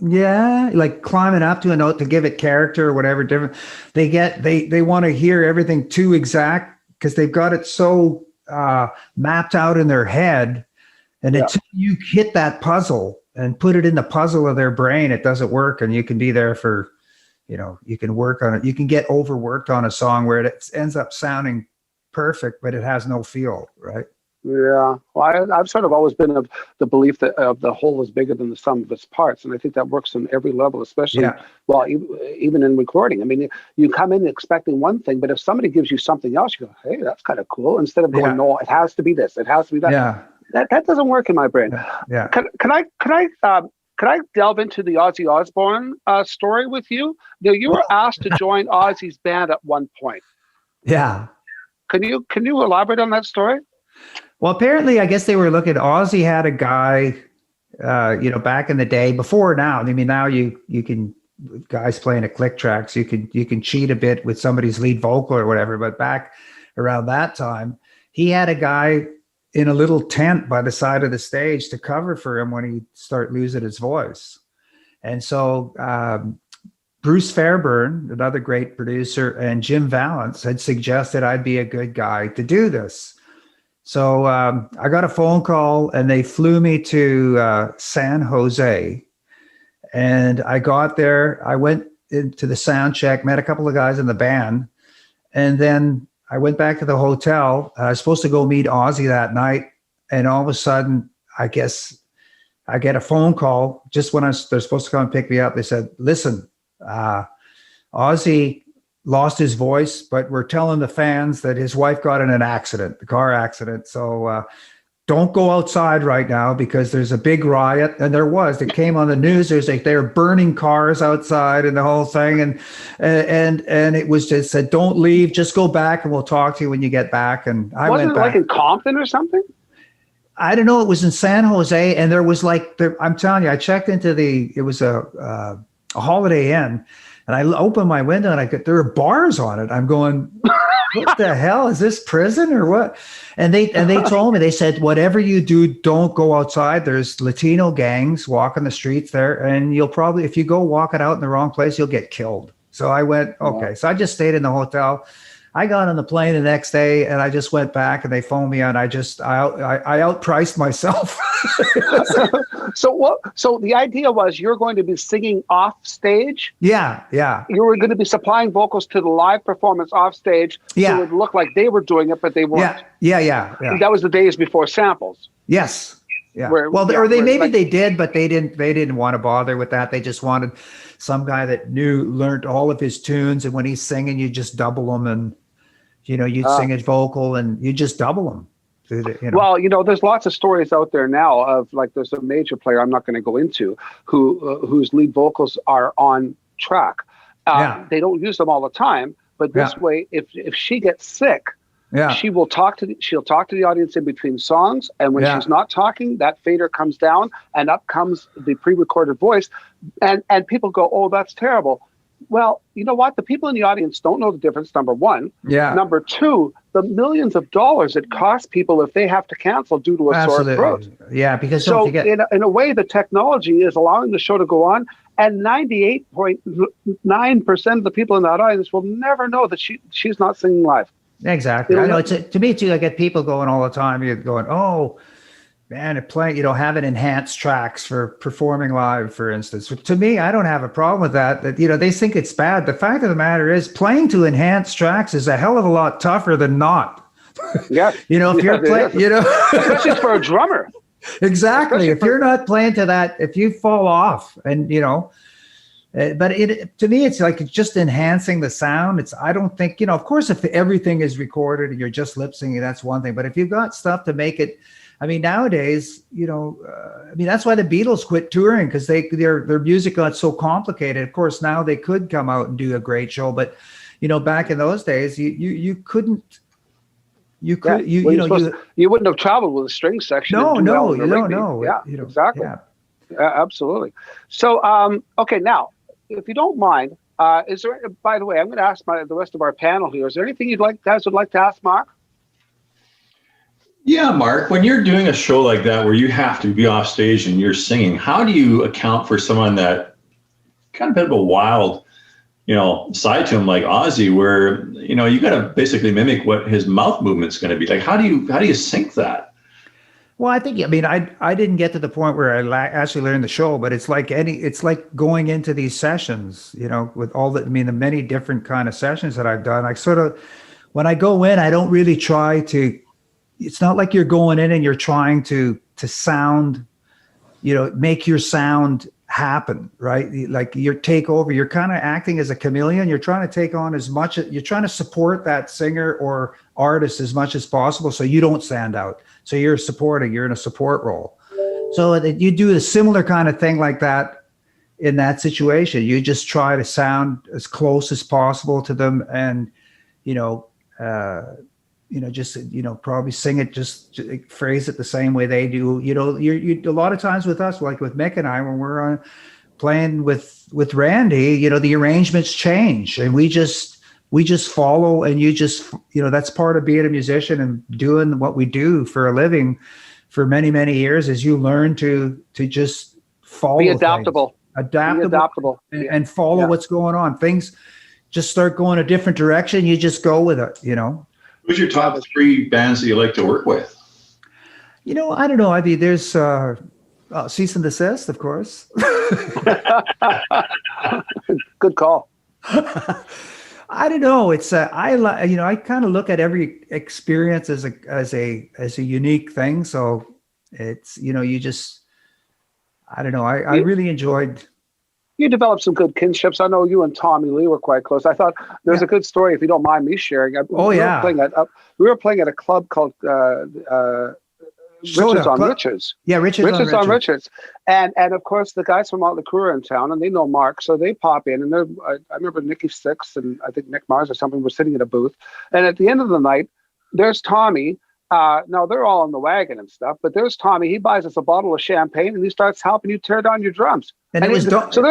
like climbing up to a note to give it character or whatever different, they want to hear everything too exact because they've got it so mapped out in their head. And until you hit that puzzle and put it in the puzzle of their brain, it doesn't work. And you can be there for, you can work on it. You can get overworked on a song where it ends up sounding perfect, but it has no feel, right? Yeah, well, I've sort of always been of the belief that the whole is bigger than the sum of its parts, and I think that works on every level, especially even in recording. I mean, you come in expecting one thing, but if somebody gives you something else, you go, "Hey, that's kind of cool." Instead of going, "No, it has to be this, it has to be that." Yeah, that doesn't work in my brain. Yeah. Can I delve into the Ozzy Osbourne story with you? Now, you were asked to join Ozzy's band at one point. Yeah. Can you elaborate on that story? Well, apparently, I guess they were looking. Ozzy had a guy, back in the day. Before now, I mean, now you can guys playing a click tracks. You can cheat a bit with somebody's lead vocal or whatever. But back around that time, he had a guy in a little tent by the side of the stage to cover for him when he start losing his voice. And so Bruce Fairbairn, another great producer, and Jim Vallance had suggested I'd be a good guy to do this. So I got a phone call and they flew me to San Jose. And I got there. I went into the sound check, met a couple of guys in the band. And then I went back to the hotel. I was supposed to go meet Ozzy that night. And all of a sudden, I guess I get a phone call just when they're supposed to come and pick me up. They said, "Listen, Ozzy lost his voice, but we're telling the fans that his wife got in an accident, the car accident. So don't go outside right now because there's a big riot." And there was. It came on the news. There's like they were burning cars outside and the whole thing. And it was just said, "Don't leave. Just go back and we'll talk to you when you get back." And I went back. Wasn't it like in Compton or something? I don't know. It was in San Jose, and there was I'm telling you, I checked into it was a Holiday Inn. And I opened my window and there were bars on it. I'm going, what the hell? Is this prison or what? And they told me, they said, whatever you do, don't go outside. There's Latino gangs walking the streets there. And you'll probably, if you go walking out in the wrong place, you'll get killed. So I went, okay. So I just stayed in the hotel. I got on the plane the next day and I just went back and they phoned me and I outpriced myself. So the idea was you're going to be singing off stage. Yeah. You were going to be supplying vocals to the live performance off stage. Yeah. So it would look like they were doing it, but they weren't. Yeah. That was the days before samples. Yes. Yeah. They did, but they didn't want to bother with that. They just wanted some guy that learned all of his tunes. And when he's singing, you just double them and, you'd sing his vocal and you just double them. Well, there's lots of stories out there now of like there's a major player I'm not going to go into whose lead vocals are on track. They don't use them all the time, but this way, if she gets sick, she'll talk to the audience in between songs, and when she's not talking, that fader comes down and up comes the pre-recorded voice, and people go, "Oh, that's terrible." Well, you know what? The people in the audience don't know the difference, number one. Yeah. Number two, the millions of dollars it costs people if they have to cancel due to a sore throat. Yeah, because in a way, the technology is allowing the show to go on, and 98.9% of the people in that audience will never know that she's not singing live. Exactly. I know. To me, too, I get people going all the time. You're going, "Oh, man, having enhanced tracks for performing live, for instance." To me, I don't have a problem with that. They think it's bad. The fact of the matter is playing to enhanced tracks is a hell of a lot tougher than not. Yeah. If you're playing, especially for a drummer. Exactly. If you're not playing to that, if you fall off and, But to me, it's like just enhancing the sound. I don't think, of course, if everything is recorded and you're just lip syncing, that's one thing. But if you've got stuff to make it, I mean, nowadays, that's why the Beatles quit touring, because their music got so complicated. Of course, now they could come out and do a great show, but back in those days, you couldn't. You wouldn't have traveled with a string section. No. Yeah, exactly. Yeah. Absolutely. So, okay, now, if you don't mind, is there? By the way, I'm going to ask the rest of our panel here. Is there anything guys would like to ask Marc? Yeah, Marc, when you're doing a show like that where you have to be off stage and you're singing, how do you account for someone that kind of a bit of a wild, side to him like Ozzy, where, you got to basically mimic what his mouth movement's going to be like? How do you sync that? Well, I didn't get to the point where I actually learned the show, but it's like going into these sessions, with the many different kind of sessions that I've done. I sort of, when I go in, I don't really try to. It's not like you're going in and you're trying to sound, make your sound happen, right? Like you take over, you're kind of acting as a chameleon. You're trying to take on you're trying to support that singer or artist as much as possible, so you don't stand out. So you're in a support role. So that you do a similar kind of thing like that in that situation. You just try to sound as close as possible to them, and probably sing it, just phrase it the same way they do. You a lot of times with us, like with Mick and I, when we're playing with Randy, the arrangements change, and we just follow, and that's part of being a musician and doing what we do for a living for many, many years, is you learn to just follow. Be adaptable. And follow what's going on. Things just start going a different direction. You just go with it, Who's your top 3 bands that you like to work with? I don't know. I mean, there's Cease and Desist, of course. Good call. I don't know. It's I kind of look at every experience as a unique thing. So it's you just, I don't know. I really enjoyed. You developed some good kinships. I know you and Tommy Lee were quite close. I thought there's a good story, if you don't mind me sharing. We were playing at a club called Richards on Richards. Yeah, Richards on Richards. And of course, the guys from Motley Crue are in town, and they know Marc, so they pop in. And I remember Nikki Sixx and I think Nick Mars or something were sitting in a booth. And at the end of the night, there's Tommy. Now they're all in the wagon and stuff, but there's Tommy. He buys us a bottle of champagne and he starts helping you tear down your drums. So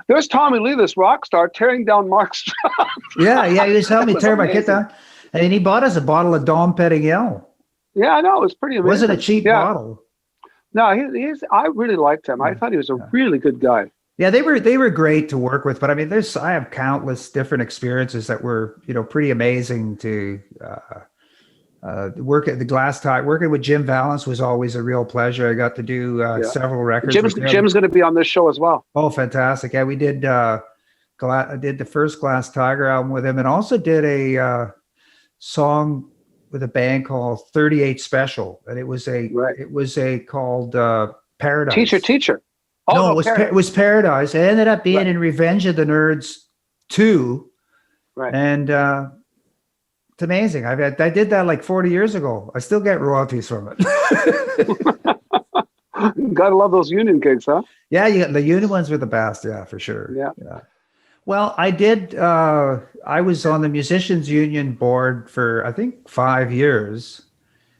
there's Tommy Lee, this rock star, tearing down Marc's drums. Yeah, he was helping me tear my kit down, and he bought us a bottle of Dom Perignon. Yeah, I know, it was pretty amazing. It wasn't a cheap bottle. No, I really liked him. I thought he was a really good guy. Yeah, they were great to work with, but I mean, I have countless different experiences that were pretty amazing to. Work at the Glass Tiger, working with Jim Valance was always a real pleasure. I got to do several records. Jim's going to be on this show as well. Oh, fantastic! Yeah, we did. I did the first Glass Tiger album with him, and also did a song with a band called 38 Special, and it was called Paradise. Teacher. Oh, no, it was Paradise. It ended up being in Revenge of the Nerds 2, right? And it's amazing. I did that like 40 years ago. I still get royalties from it. Gotta love those union gigs, huh? Yeah, the union ones were the best. Yeah, for sure. Yeah. Well, I did. I was on the Musicians Union board for I think 5 years,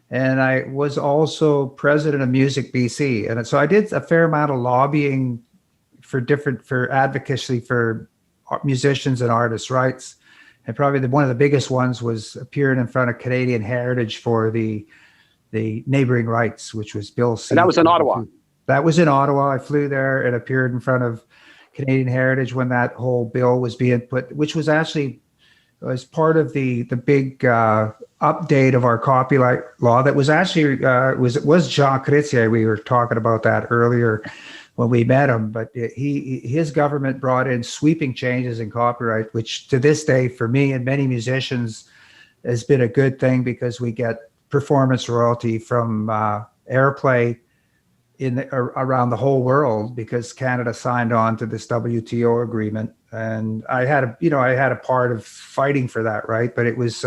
and I was also president of Music BC, and so I did a fair amount of lobbying for advocacy for musicians and artists' rights. And probably one of the biggest ones was appearing in front of Canadian Heritage for the neighboring rights, which was Bill C. And that was in Ottawa. That was in Ottawa. I flew there and appeared in front of Canadian Heritage when that whole bill was being put, which was actually was part of the big update of our copyright law. That was actually was Jean Chrétien. We were talking about that earlier when we met him, but his government brought in sweeping changes in copyright, which to this day, for me and many musicians, has been a good thing because we get performance royalty from airplay around the whole world, because Canada signed on to this WTO agreement, and I had a part of fighting for that, right? But it was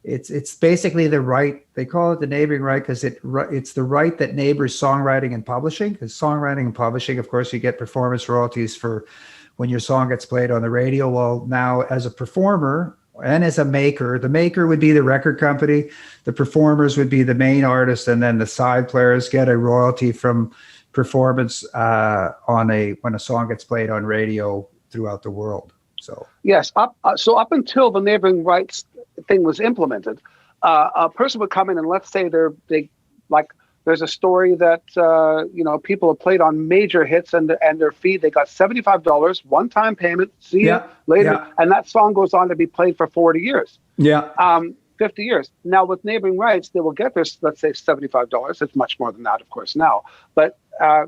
it's basically the right, they call it the neighboring right, because it's the right that neighbors songwriting and publishing. Because songwriting and publishing, of course, you get performance royalties for when your song gets played on the radio. Well, now as a performer and as a maker, the maker would be the record company, the performers would be the main artist, and then the side players get a royalty from performance when a song gets played on radio throughout the world. So yes, up until the neighboring rights thing was implemented, a person would come in and let's say there's a story that people have played on major hits and their fee, they got $75 one-time payment. See you later, and that song goes on to be played for 40 years. 50 years. Now with neighboring rights, they will get this, let's say $75. It's much more than that, of course, now, but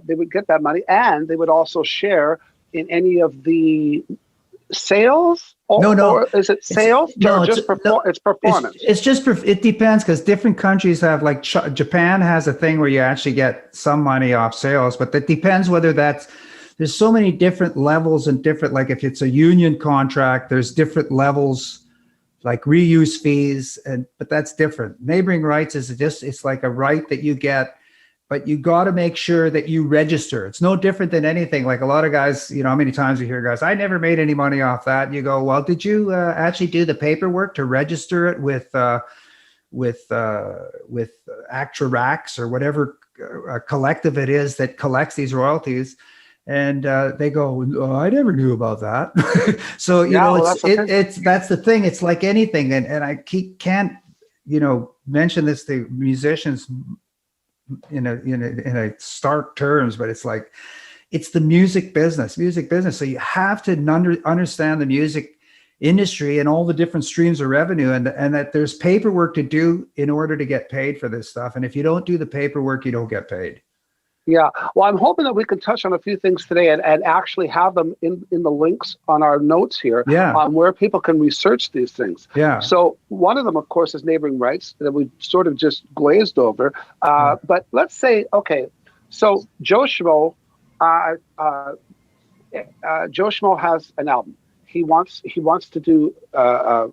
they would get that money, and they would also share in any of the sales. Or is it sales? It's performance. It's just it depends, because different countries have, like Japan has a thing where you actually get some money off sales, but that depends whether there's so many different levels and different, like if it's a union contract, there's different levels, like reuse fees, but that's different. Neighboring rights it's like a right that you get, but you got to make sure that you register. It's no different than anything. Like a lot of guys, how many times you hear guys, I never made any money off that. And you go, well, did you actually do the paperwork to register it with Actra-Rax or whatever collective it is that collects these royalties? And they go, oh, I never knew about that. So, that's the thing. It's like anything. And I can't, mention this to musicians in a stark terms, but it's like, it's the music business. So you have to understand the music industry and all the different streams of revenue, and that there's paperwork to do in order to get paid for this stuff. And if you don't do the paperwork, you don't get paid. Yeah. Well, I'm hoping that we can touch on a few things today and actually have them in the links on our notes here on where people can research these things. Yeah. So one of them, of course, is neighboring rights that we sort of just glazed over. But let's say, okay, so Joe Schmo has an album. He wants to do an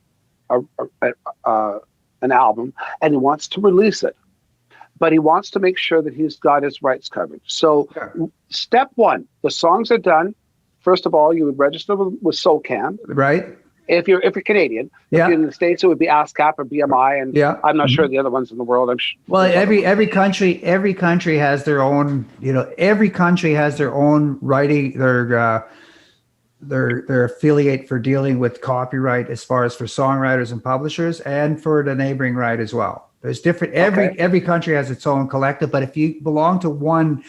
album, and he wants to release it. But he wants to make sure that he's got his rights covered. So step one, the songs are done. First of all, you would register with SOCAN. Right. If you're Canadian. If you're in the States, it would be ASCAP or BMI. And I'm not sure the other ones in the world. Well, every country has their own, every country has their own writing, their affiliate for dealing with copyright as far as for songwriters and publishers, and for the neighboring right as well. There's different, every country has its own collective, but if you belong to one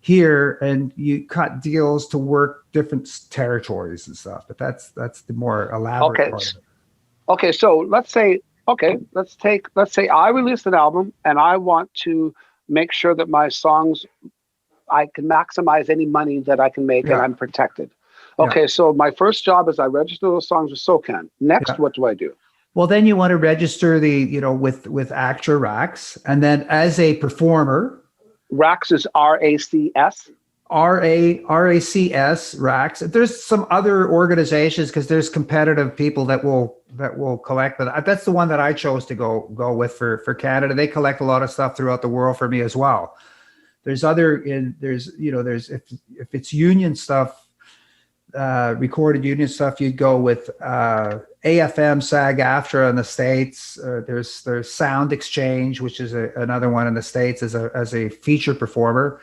here and you cut deals to work different territories and stuff, but that's the more elaborate part of it. Okay, so let's say I released an album and I want to make sure that my songs, I can maximize any money that I can make and I'm protected. Okay, so my first job is I register those songs with SOCAN. Next, what do I do? Well, then you want to register with Actra-Rax, and then as a performer, Rax is RACS. RACS, Rax. There's some other organizations because there's competitive people that will collect, but that's the one that I chose to go with for Canada. They collect a lot of stuff throughout the world for me as well. There's if it's union stuff. Recorded union stuff, you'd go with AFM, SAG-AFTRA in the States. There's Sound Exchange, which is another one in the States as a feature performer.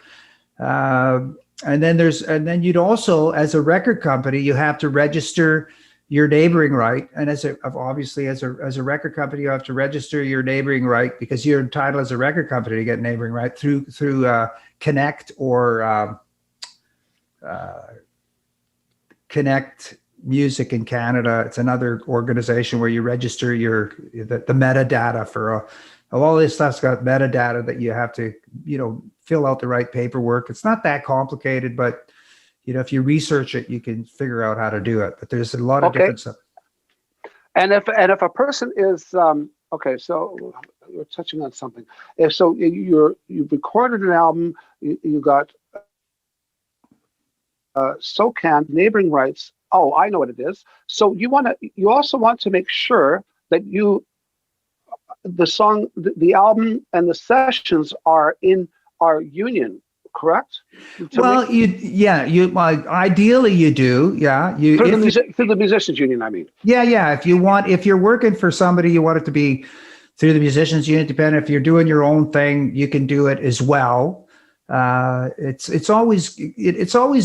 And then you'd also, as a record company, you have to register your neighboring right. And as a record company, you have to register your neighboring right because you're entitled as a record company to get neighboring right through Connect or Connect Music in Canada. It's another organization where you register the metadata for all this stuff's got metadata that you have to fill out the right paperwork. It's not that complicated, but if you research it, you can figure out how to do it. But there's a lot of different stuff. And if a person is Okay, so we're touching on something. If so, you've recorded an album. You got SOCAN neighboring rights. Oh, I know what it is. So you also want to make sure that the album and the sessions are in our union, correct? Ideally you do. Yeah. Through the musicians union, I mean. Yeah. If you're working for somebody, you want it to be through the musicians union. Depending if you're doing your own thing, you can do it as well. It's always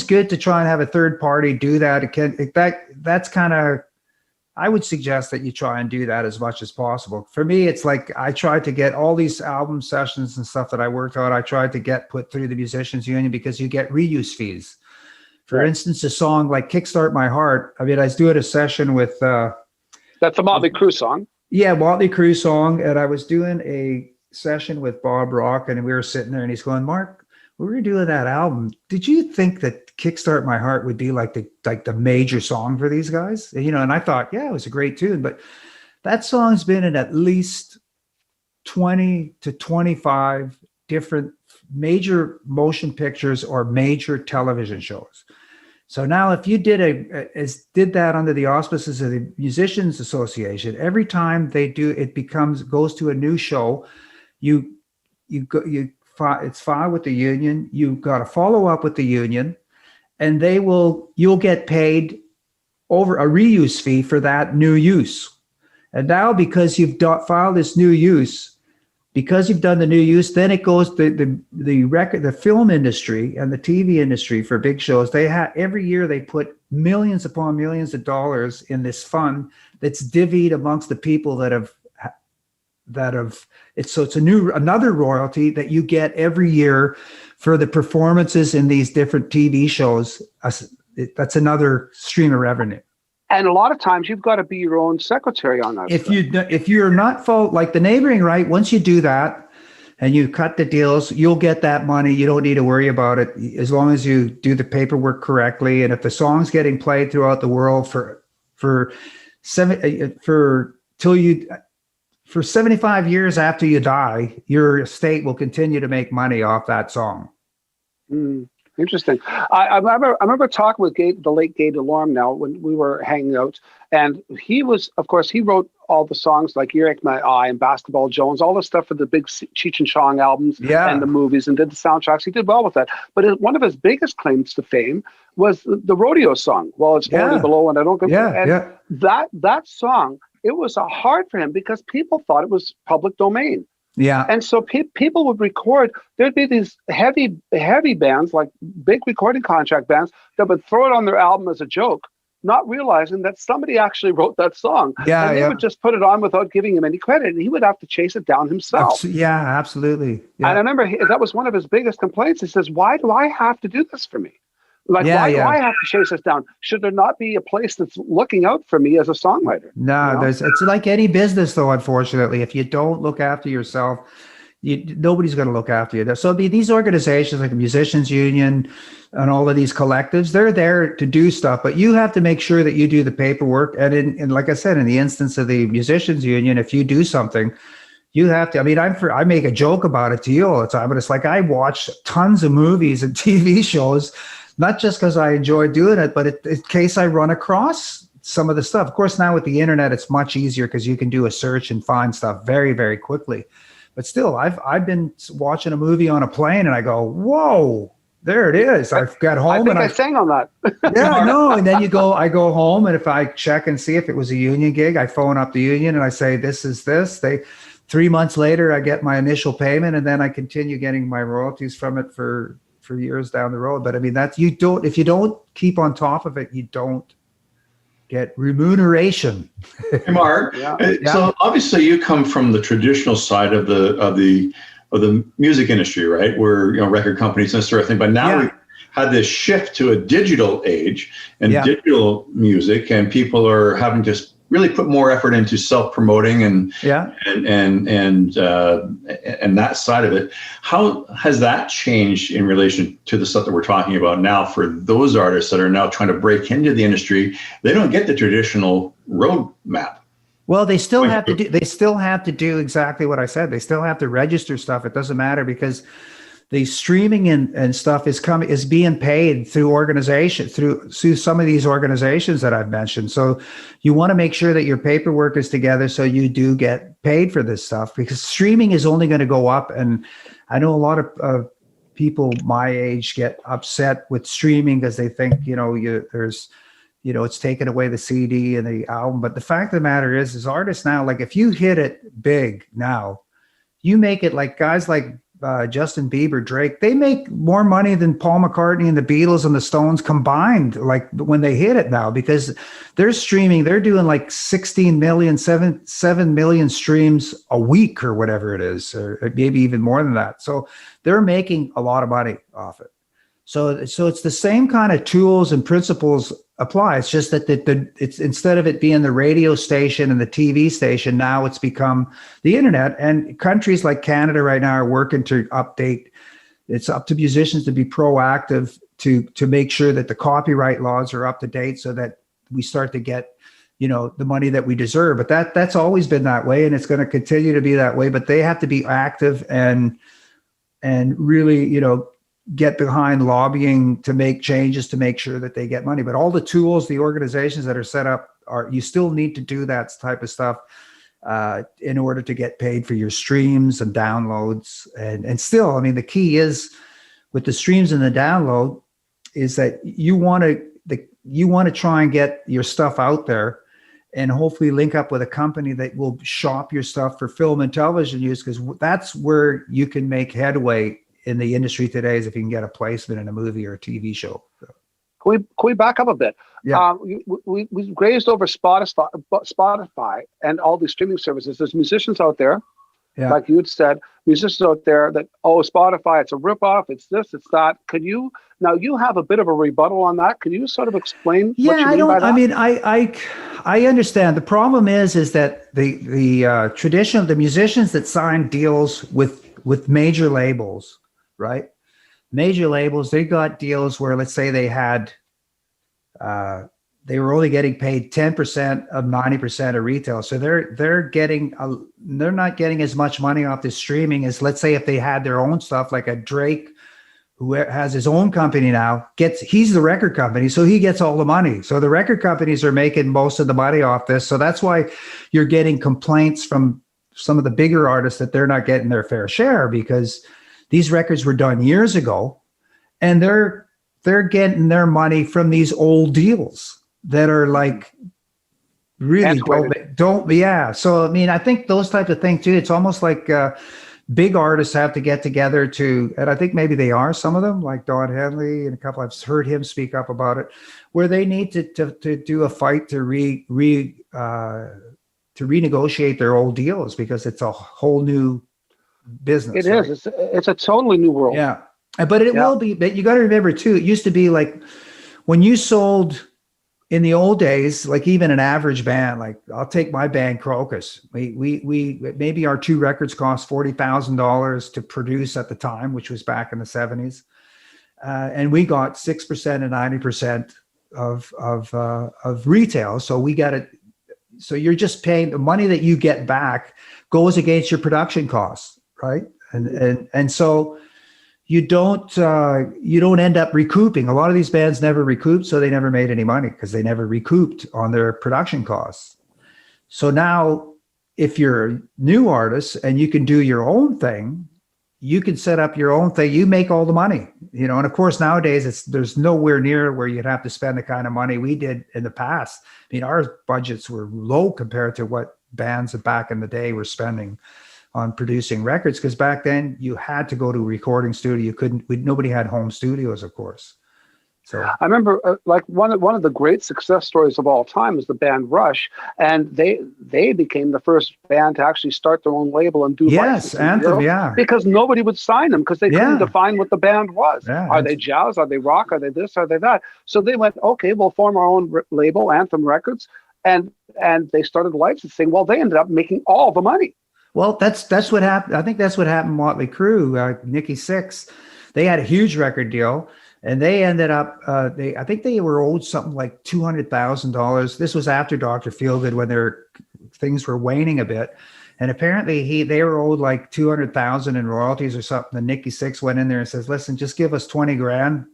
good to try and have a third party do that. That's kind of, I would suggest that you try and do that as much as possible. For me, it's like I tried to get all these album sessions and stuff that I worked on. I tried to get put through the musicians union because you get reuse fees. For instance, a song like "Kickstart My Heart." I mean, I was doing a session with. That's a Motley Crue song. Yeah, Motley Crue song, and I was doing a session with Bob Rock, and we were sitting there, and he's going, "Mark, we were doing that album. Did you think that Kickstart My Heart would be like the major song for these guys?" And I thought, yeah, it was a great tune, but that song's been in at least 20 to 25 different major motion pictures or major television shows. So now if you did that under the auspices of the Musicians Association, every time they do, goes to a new show, it's filed with the union. You've got to follow up with the union, and you'll get paid over a reuse fee for that new use. And now because you've filed this new use, because you've done the new use, then it goes the film industry and the TV industry for big shows. Every year they put millions upon millions of dollars in this fund that's divvied amongst the people that have it's another royalty that you get every year for the performances in these different TV shows. That's another stream of revenue. And a lot of times you've got to be your own secretary on that. If you're not full, like the neighboring right, once you do that and you cut the deals, you'll get that money. You don't need to worry about it as long as you do the paperwork correctly. And if the song's getting played throughout the world for 75 years after you die, your estate will continue to make money off that song. Interesting. I remember talking with the late Gay Delorme now when we were hanging out, and he wrote all the songs like Earache My Eye and Basketball Jones, all the stuff for the big Cheech and Chong albums and the movies, and did the soundtracks. He did well with that. But one of his biggest claims to fame was the rodeo song. Well, it's only below, and I don't go. That song, it was hard for him because people thought it was public domain. Yeah. And so people would record. There'd be these heavy bands, like big recording contract bands, that would throw it on their album as a joke, not realizing that somebody actually wrote that song. Yeah, and they would just put it on without giving him any credit, and he would have to chase it down himself. Yeah, absolutely. Yeah. And I remember that was one of his biggest complaints. He says, "Why do I have to do this for me? Why do I have to chase this down? Should there not be a place that's looking out for me as a songwriter?" No, it's like any business, though, unfortunately. If you don't look after yourself, nobody's going to look after you. So these organizations like the Musicians Union and all of these collectives, they're there to do stuff, but you have to make sure that you do the paperwork. And like I said, in the instance of the Musicians Union, if you do something, you have to. I mean, I make a joke about it to you all the time, but it's like I watch tons of movies and TV shows, not just because I enjoy doing it, but in case I run across some of the stuff. Of course, now with the internet, it's much easier because you can do a search and find stuff very, very quickly. But still, I've been watching a movie on a plane and I go, whoa, there it is. I've got home I sang on that. Yeah, no. And then I go home, and if I check and see if it was a union gig, I phone up the union and I say, this is this. 3 months later, I get my initial payment, and then I continue getting my royalties from it for years down the road. But I mean, if you don't keep on top of it, you don't get remuneration. Hey, Mark, so obviously you come from the traditional side of the music industry, right? Where, record companies and that sort of thing. But now we've had this shift to a digital age and digital music, and people are having to really put more effort into self-promoting and that side of it. How has that changed in relation to the stuff that we're talking about now for those artists that are now trying to break into the industry? They don't get the traditional roadmap. Well, they still have to do. They still have to do exactly what I said. They still have to register stuff. It doesn't matter because the streaming and stuff is being paid through organizations, through some of these organizations that I've mentioned. So you want to make sure that your paperwork is together so you do get paid for this stuff, because streaming is only going to go up. And I know a lot of people my age get upset with streaming because they think it's taken away the CD and the album. But the fact of the matter is artists now, like if you hit it big now, you make it like guys like Justin Bieber, Drake, they make more money than Paul McCartney and the Beatles and the Stones combined, like when they hit it now, because they're streaming, they're doing like 7 million streams a week or whatever it is, or maybe even more than that. So they're making a lot of money off it. So it's the same kind of tools and principles apply. It's just that it's instead of it being the radio station and the TV station, now it's become the internet. And countries like Canada right now are working to update. It's up to musicians to be proactive to make sure that the copyright laws are up to date so that we start to get, the money that we deserve. But that's always been that way, and it's going to continue to be that way. But they have to be active and really, get behind lobbying to make changes to make sure that they get money. But all the tools, the organizations that are set up, you still need to do that type of stuff in order to get paid for your streams and downloads. And still, I mean, the key is with the streams and the download is that you want to try and get your stuff out there and hopefully link up with a company that will shop your stuff for film and television use, because that's where you can make headway in the industry today, is if you can get a placement in a movie or a TV show. Can we back up a bit? Yeah. We've grazed over Spotify and all these streaming services. There's musicians out there, like you had said, musicians out there that, Spotify, it's a ripoff, it's this, it's that. Now you have a bit of a rebuttal on that. Can you sort of explain what you mean by that? I mean, I understand. The problem is that the tradition, the musicians that sign deals with major labels, right? Major labels, they got deals where, let's say they had, they were only getting paid 10% of 90% of retail. So they're not getting as much money off the streaming as, let's say, if they had their own stuff, like a Drake, who has his own company now, he's the record company, so he gets all the money. So the record companies are making most of the money off this. So that's why you're getting complaints from some of the bigger artists that they're not getting their fair share, because these records were done years ago, and they're getting their money from these old deals that are like really don't. Yeah. So, I mean, I think those types of things too, it's almost like big artists have to get together and I think maybe they are, some of them, like Don Henley and a couple, I've heard him speak up about it, where they need to do a fight to renegotiate their old deals, because it's a whole new business. It is. It's a totally new world. Yeah. But it will be, but you got to remember too, it used to be like when you sold in the old days, like even an average band, like I'll take my band Crocus. We maybe our 2 records cost $40,000 to produce at the time, which was back in the 70s. And we got 6% and 90% of retail. So we got it. So you're just paying the money that you get back goes against your production costs, right? And so you don't end up recouping. A lot of these bands never recouped, so they never made any money because they never recouped on their production costs. So now, if you're a new artist and you can do your own thing, you can set up your own thing. You make all the money, And of course, nowadays there's nowhere near where you'd have to spend the kind of money we did in the past. I mean, our budgets were low compared to what bands back in the day were spending on producing records, because back then you had to go to a recording studio. Nobody had home studios, of course. So I remember like one of the great success stories of all time is the band Rush, and they became the first band to actually start their own label and do Anthem, because nobody would sign them because they couldn't define what the band was. Yeah, are they jazz? Are they rock? Are they this? Are they that? So they went, okay, we'll form our own label, Anthem Records, and they started licensing. Well, they ended up making all the money. Well, that's what happened. I think that's what happened. Motley Crue, Nikki Sixx, they had a huge record deal, and they ended up. I think they were owed something like $200,000. This was after Dr. Feelgood, when they're things were waning a bit. And apparently they were owed like 200,000 in royalties or something. And Nikki Sixx went in there and says, listen, just give us 20 grand,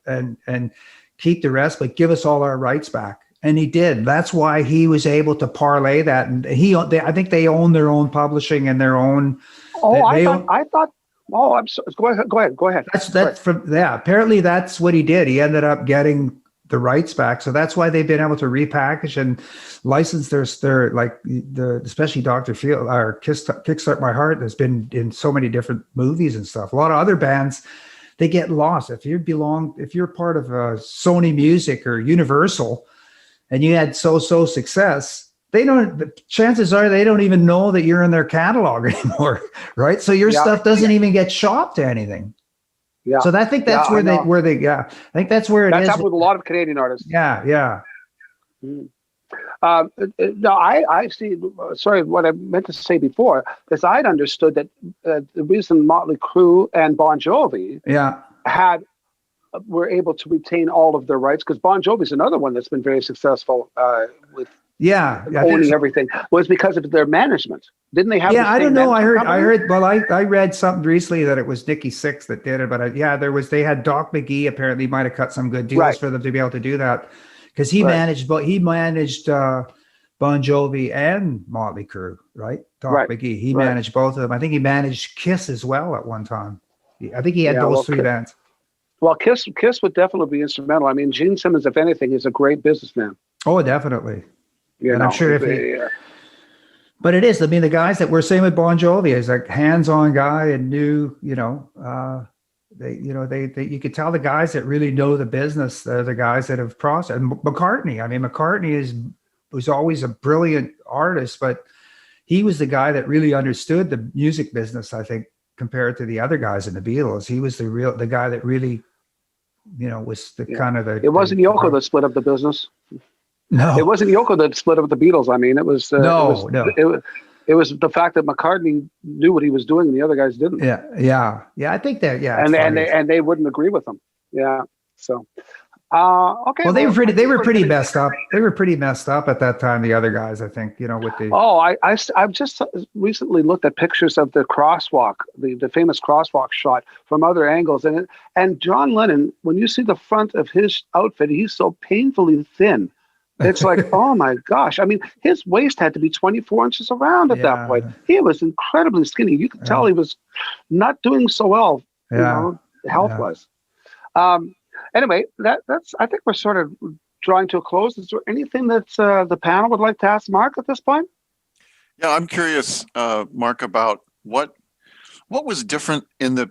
and keep the rest, but give us all our rights back. And he did. That's why he was able to parlay that. And I think they own their own publishing and their own. Oh, I thought. Oh, I'm sorry. Go ahead. Apparently that's what he did. He ended up getting the rights back. So that's why they've been able to repackage and license their like especially Dr. Field or Kickstart My Heart has been in so many different movies and stuff. A lot of other bands, they get lost. If you're part of Sony Music or Universal and you had so success, chances are they don't even know that you're in their catalog anymore. Right. So your stuff doesn't even get shopped to anything. Yeah. So I think that's where they I think that's where that's happened with a lot of Canadian artists. Yeah. No, I see. Sorry, what I meant to say before is I'd understood that the reason Motley Crue and Bon Jovi were able to retain all of their rights, because Bon Jovi is another one that's been very successful with owning everything, was because of their management. Didn't they have? Yeah, I don't know. I heard. Well, I read something recently that it was Nikki Sixx that did it, but they had Doc McGee apparently might have cut some good deals for them to be able to do that, because he managed Bon Jovi and Motley Crue, right? Doc McGee, he managed both of them. I think he managed Kiss as well at one time. I think he had those three bands. Well, Kiss would definitely be instrumental. I mean, Gene Simmons, if anything, is a great businessman. Oh, definitely. I'm sure but it is. I mean, the guys that were same with Bon Jovi is like hands-on guy and knew, you could tell the guys that really know the business, the guys that have processed. And McCartney was always a brilliant artist, but he was the guy that really understood the music business, I think, compared to the other guys in the Beatles. He was the guy that really, was the kind of the. It wasn't Yoko that split up the business. No, it wasn't Yoko that split up the Beatles. I mean, it was It was the fact that McCartney knew what he was doing and the other guys didn't. Yeah. I think that. Yeah, and they wouldn't agree with him. Yeah. So, okay. Well, they were pretty messed up. They were pretty messed up at that time. The other guys, I think, with the. Oh, I've just recently looked at pictures of the crosswalk, the famous crosswalk shot from other angles, and John Lennon. When you see the front of his outfit, he's so painfully thin. It's like, oh my gosh. I mean, his waist had to be 24 inches around at that point. He was incredibly skinny. You could tell he was not doing so well, health-wise. Anyway, that's. I think we're sort of drawing to a close. Is there anything that the panel would like to ask Marc at this point? Yeah, I'm curious, Marc, about what was different in the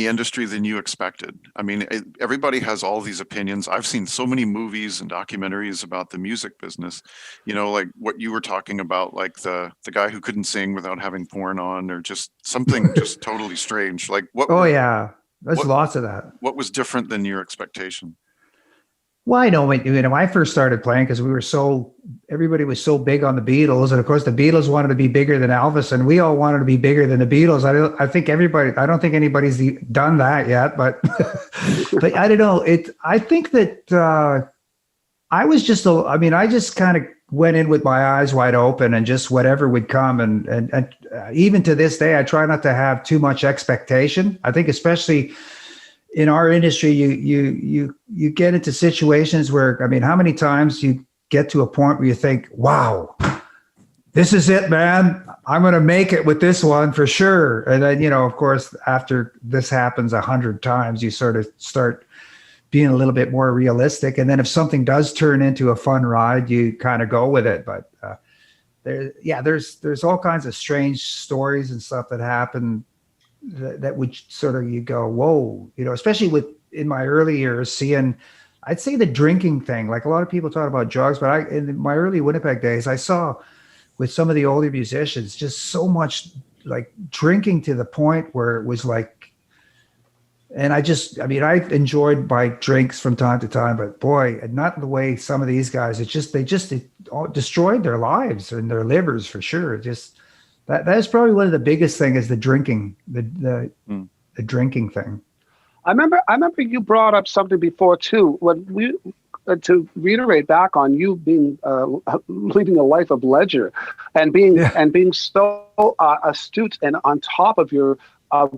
industry than you expected. I mean, everybody has all these opinions. I've seen so many movies and documentaries about the music business, like what you were talking about, like the guy who couldn't sing without having porn on, or just something just totally strange. Like what? Oh yeah, there's lots of that. What was different than your expectation? Well, I know when I first started playing, because everybody was so big on the Beatles, and of course the Beatles wanted to be bigger than Elvis, and we all wanted to be bigger than the Beatles. I don't think anybody's done that yet, but but I don't know. I think that I just kind of went in with my eyes wide open and just whatever would come, and even to this day, I try not to have too much expectation. I think especially in our industry, you get into situations where, I mean, how many times you get to a point where you think, wow, this is it, man. I'm going to make it with this one for sure. And then, of course, after this happens 100 times, you sort of start being a little bit more realistic. And then if something does turn into a fun ride, you kind of go with it. But there's all kinds of strange stories and stuff that happen that would sort of, you go, whoa, especially in my early years, seeing, I'd say the drinking thing, like a lot of people talk about drugs, but in my early Winnipeg days, I saw with some of the older musicians, just so much like drinking to the point where it was like, and I enjoyed my drinks from time to time, but boy, not the way some of these guys, they all destroyed their lives and their livers for sure. That is probably one of the biggest things, is the drinking, the drinking thing. I remember you brought up something before too. When to reiterate back on you being leading a life of leisure, and being so astute and on top of your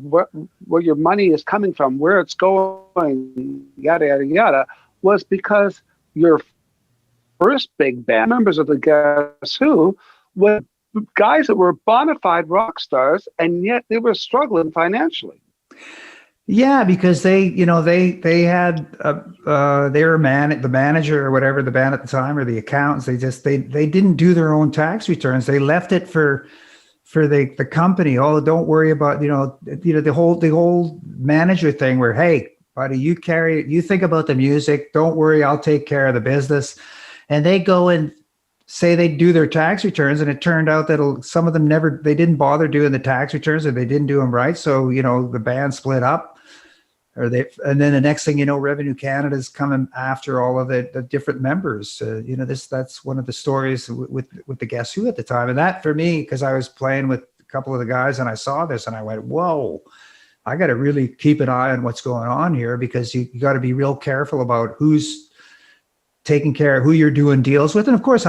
where your money is coming from, where it's going, yada yada yada, was because your first big band members of the Guess Who were guys that were bona fide rock stars, and yet they were struggling financially. Yeah, because they had the manager or whatever, the band at the time, or the accountants. They didn't do their own tax returns. They left it for the company. Oh, don't worry about the whole manager thing where, hey, buddy, you think about the music. Don't worry, I'll take care of the business. And they go and say they do their tax returns, and it turned out that some of them they didn't bother doing the tax returns, or they didn't do them right. So the band split up, and then the next thing you know, Revenue Canada is coming after all of the different members. That's one of the stories with the Guess Who at the time, and that for me, because I was playing with a couple of the guys, and I saw this, and I went, whoa. I got to really keep an eye on what's going on here, because you got to be real careful about who's taking care of who you're doing deals with. And of course,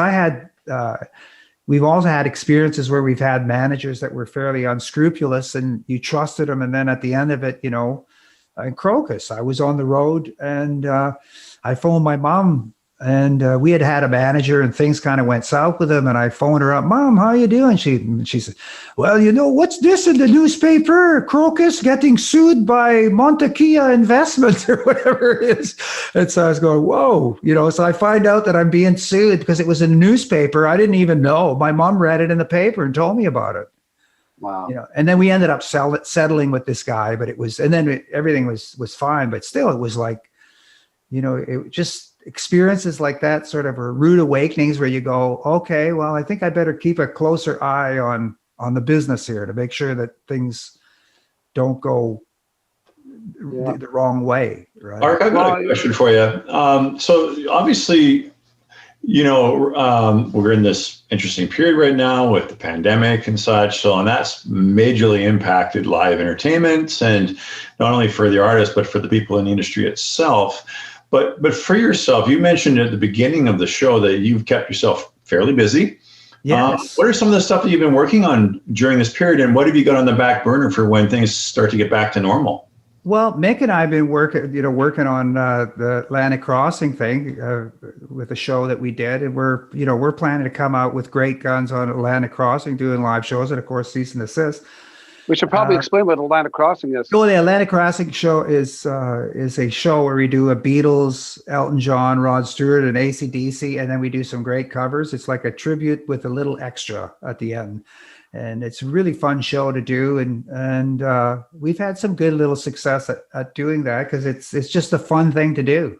we've also had experiences where we've had managers that were fairly unscrupulous, and you trusted them. And then at the end of it, in Crocus, I was on the road, and I phoned my mom, and we had a manager, and things kind of went south with him. And I phoned her up, Mom, how you doing? She said, well, what's this in the newspaper? Crocus getting sued by Montekia Investments or whatever it is. And so I was going, whoa, so I find out that I'm being sued because it was in the newspaper. I didn't even know. My mom read it in the paper and told me about it. Wow. And then we ended up settling with this guy, but everything was fine. But still, it was like, it just, experiences like that sort of are rude awakenings where you go, okay, well, I think I better keep a closer eye on the business here to make sure that things don't go the wrong way. Right? Mark, I've got a question for you. So obviously, we're in this interesting period right now with the pandemic and such. And that's majorly impacted live entertainment, and not only for the artists, but for the people in the industry itself. But for yourself, you mentioned at the beginning of the show that you've kept yourself fairly busy. Yes. What are some of the stuff that you've been working on during this period, and what have you got on the back burner for when things start to get back to normal? Well, Mick and I have been working on the Atlantic Crossing thing with a show that we did, and we're planning to come out with Great Guns on Atlantic Crossing, doing live shows, and of course, Cease and Desist. We should probably explain what Atlantic Crossing is. The Atlantic Crossing show is a show where we do a Beatles, Elton John, Rod Stewart, and AC/DC, and then we do some great covers. It's like a tribute with a little extra at the end, and it's a really fun show to do. And we've had some good little success at doing that, because it's just a fun thing to do.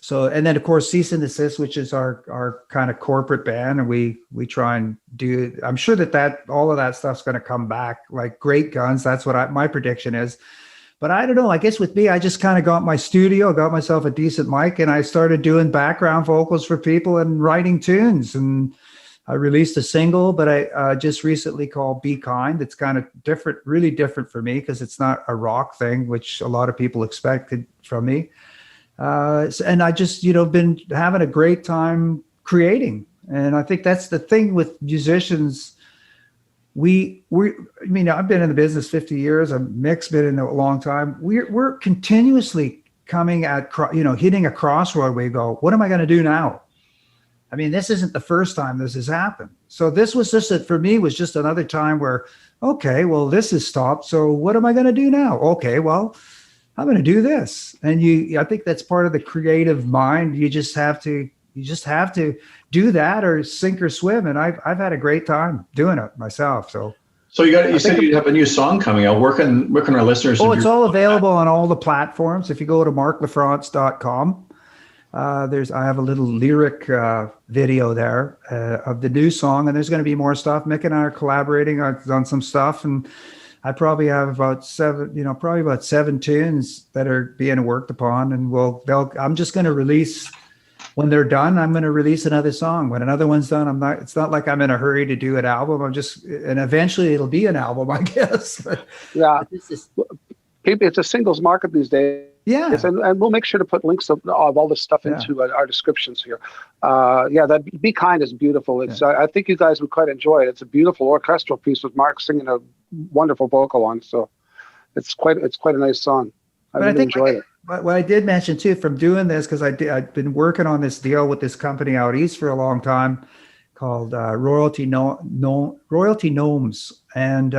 So, and then of course, Cease and Desist, which is our kind of corporate band, and we try and do. I'm sure that all of that stuff's going to come back like Great Guns. That's what my prediction is. But I don't know. I guess with me, I just kind of got my studio, got myself a decent mic, and I started doing background vocals for people and writing tunes. And I released a single, but I just recently called "Be Kind." It's kind of different, really different for me, because it's not a rock thing, which a lot of people expected from me. And I just, been having a great time creating. And I think that's the thing with musicians. I've been in the business 50 years. Mick's been in it a long time. We're continuously coming at, hitting a crossroad where you go, what am I going to do now? I mean, this isn't the first time this has happened. So this was for me, was just another time where, okay, well, this has stopped. So what am I going to do now? Okay, well, I'm going to do this. And I think that's part of the creative mind. You just have to do that, or sink or swim. And I've had a great time doing it myself. So you said you have a new song coming out. Where can our listeners? Oh, it's all available on all the platforms. If you go to marclafrance.com, I have a little lyric video there of the new song, and there's going to be more stuff. Mick and I are collaborating on some stuff, and I probably have about seven tunes that are being worked upon, and I'm just going to release, when they're done, I'm going to release another song. When another one's done, it's not like I'm in a hurry to do an album. And eventually it'll be an album, I guess. Yeah. It's a singles market these days. Yeah. Yes, and we'll make sure to put links of all this stuff into our descriptions here. That Be Kind is beautiful. It's I think you guys would quite enjoy it. It's a beautiful orchestral piece with Mark singing a wonderful vocal on. So it's quite a nice song. I really enjoyed it. What I did mention too, from doing this, because I've been working on this deal with this company out east for a long time called Royalty Gnomes, and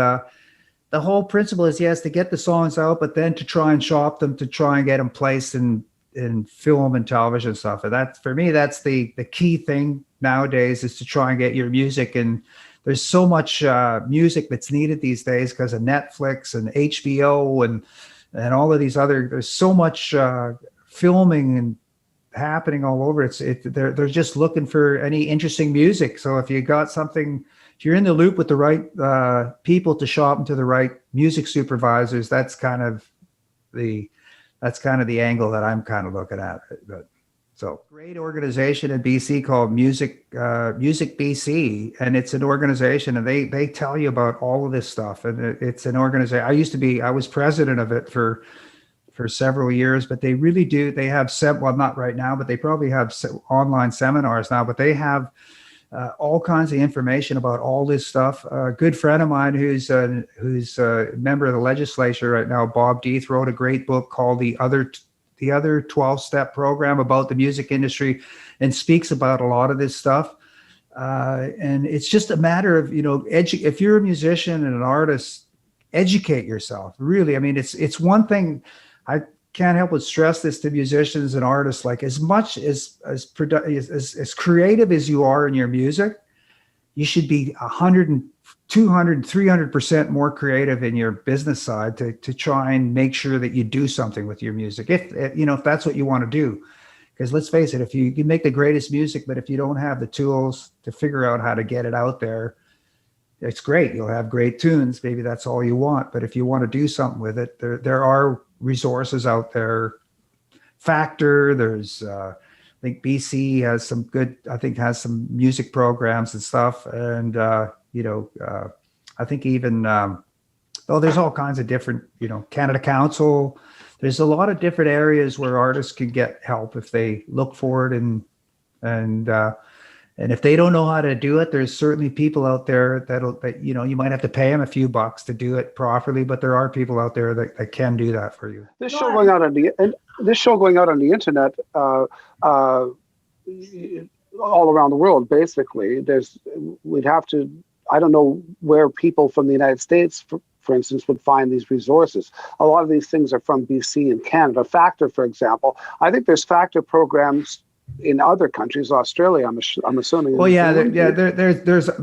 the whole principle is, yes, to get the songs out, but then to try and shop them, to try and get them placed in film and television stuff. And that, for me, that's the key thing nowadays, is to try and get your music. And there's so much music that's needed these days because of Netflix and HBO and all of these other, there's so much filming and happening all over. They're just looking for any interesting music. So if you got something, if you're in the loop with the right people to shop into the right music supervisors, that's kind of the angle that I'm kind of looking at. But so great organization in BC called Music BC, and it's an organization, and they tell you about all of this stuff. And it's an organization. I was president of it for several years, but they really do. They have well, not right now, but they probably have online seminars now. But they have all kinds of information about all this stuff. A good friend of mine who's a member of the legislature right now, Bob Deeth, wrote a great book called The Other 12-Step Program about the music industry, and speaks about a lot of this stuff. And it's just a matter of, if you're a musician and an artist, educate yourself. Really, I mean, it's one thing. I can't help but stress this to musicians and artists, like as much as creative as you are in your music, you should be 100 and 200, 300% more creative in your business side to try and make sure that you do something with your music. If that's what you want to do, because let's face it, if you can make the greatest music, but if you don't have the tools to figure out how to get it out there, it's great. You'll have great tunes. Maybe that's all you want. But if you want to do something with it, there are resources out there. Factor, there's I think BC has some good, has some music programs and stuff. And I think even there's all kinds of different, Canada Council. There's a lot of different areas where artists can get help if they look for it, and if they don't know how to do it, there's certainly people out there that you might have to pay them a few bucks to do it properly, but there are people out there that can do that for you. This show going out on the internet, all around the world, basically. We'd have to. I don't know where people from the United States, for instance, would find these resources. A lot of these things are from BC and Canada. Factor, for example, I think there's Factor programs in other countries. Australia, I'm assuming. Well, there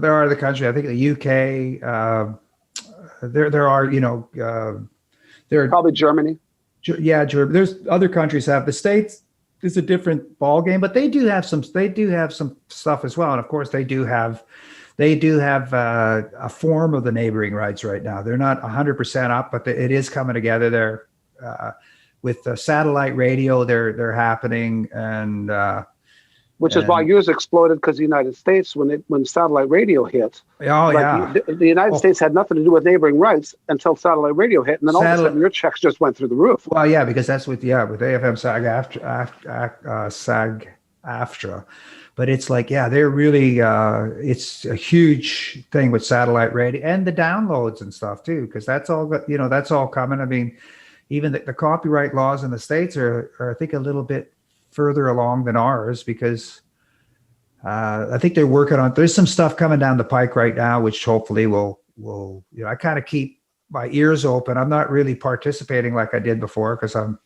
are other countries. I think the UK. There are there are probably Germany. Yeah, Germany. There's other countries have. The States is a different ball game, but they do have some stuff as well. And of course, they do have a form of the neighboring rights right now. They're not 100% up, but it is coming together there. With satellite radio, they're happening, and which is why yours exploded, because the United States, when satellite radio hit, the United States had nothing to do with neighboring rights until satellite radio hit, and then all of a sudden your checks just went through the roof. Well, yeah, because that's with AFM SAG-AFTRA. But it's like, they're really, it's a huge thing with satellite radio and the downloads and stuff too, because that's all coming. I mean, even the copyright laws in the States are, I think, a little bit further along than ours, because I think they're working on, there's some stuff coming down the pike right now, which hopefully will, I kind of keep my ears open. I'm not really participating like I did before, because I'm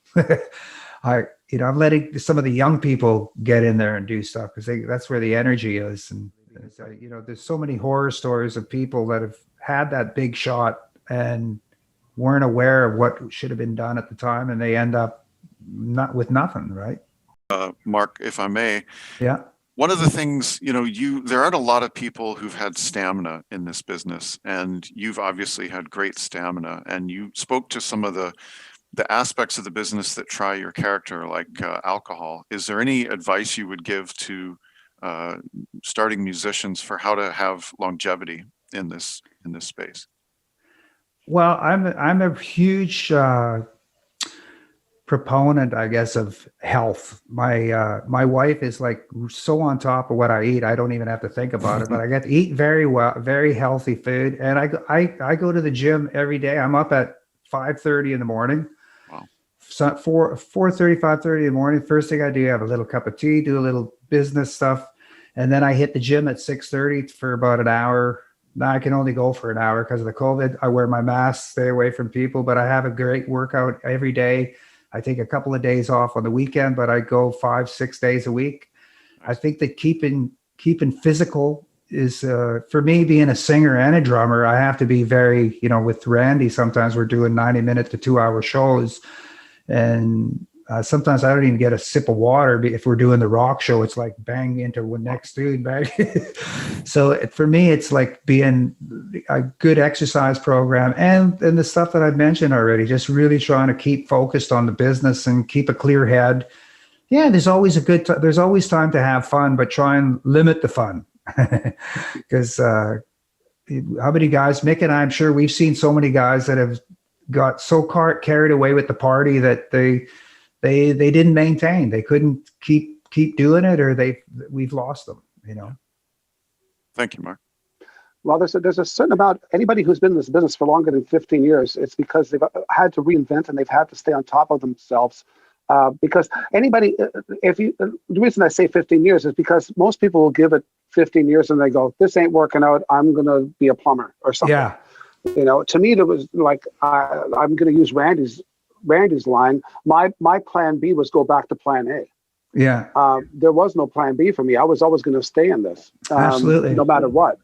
I'm letting some of the young people get in there and do stuff, because that's where the energy is. And there's so many horror stories of people that have had that big shot and weren't aware of what should have been done at the time, and they end up not with nothing, right? Mark, if I may. Yeah. One of the things, there aren't a lot of people who've had stamina in this business, and you've obviously had great stamina, and you spoke to some of the aspects of the business that try your character, like alcohol. Is there any advice you would give to starting musicians for how to have longevity in this space? Well, I'm a huge proponent, I guess, of health. My wife is like so on top of what I eat. I don't even have to think about it, but I get to eat very well, very healthy food. And I go to the gym every day. I'm up at 5:30 in the morning. Wow. So 4:30, 5:30 in the morning. First thing I do, I have a little cup of tea, do a little business stuff. And then I hit the gym at 6:30 for about an hour. Now I can only go for an hour because of the COVID. I wear my mask, stay away from people, but I have a great workout every day. I take a couple of days off on the weekend, but I go 5-6 days a week. I think that keeping physical is, for me, being a singer and a drummer, I have to be very, with Randy, sometimes we're doing 90-minute to 2-hour shows. And sometimes I don't even get a sip of water. If we're doing the rock show, it's like bang into one next dude, bang. So for me, it's like being a good exercise program and the stuff that I've mentioned already, just really trying to keep focused on the business and keep a clear head. Yeah, there's always there's always time to have fun, but try and limit the fun. Because how many guys, Mick and I'm sure we've seen so many guys that have got so carried away with the party that they didn't maintain. They couldn't keep doing it, or we've lost them, Thank you, Marc. Well, there's a certain amount, anybody who's been in this business for longer than 15 years, it's because they've had to reinvent and they've had to stay on top of themselves. Because anybody, the reason I say 15 years is because most people will give it 15 years and they go, this ain't working out, I'm going to be a plumber or something. Yeah. To me, there was like, I'm going to use Randy's line. My plan B was go back to plan A. Yeah. There was no plan B for me. I was always going to stay in this. Absolutely. No matter what.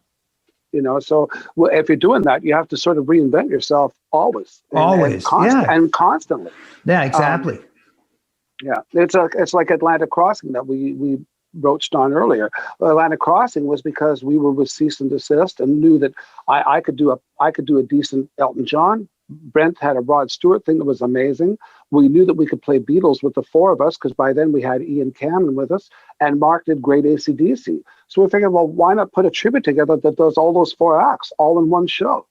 So if you're doing that, you have to sort of reinvent yourself always. And constantly. Yeah, exactly. It's like Atlantic Crossing that we broached on earlier. Atlantic Crossing was because we were with cease and desist and knew that I could do a decent Elton John. Brent had a Rod Stewart thing that was amazing. We knew that we could play Beatles with the four of us because by then we had Ian Cameron with us, and Marc did great AC/DC. So we figured, well, why not put a tribute together that does all those four acts all in one show?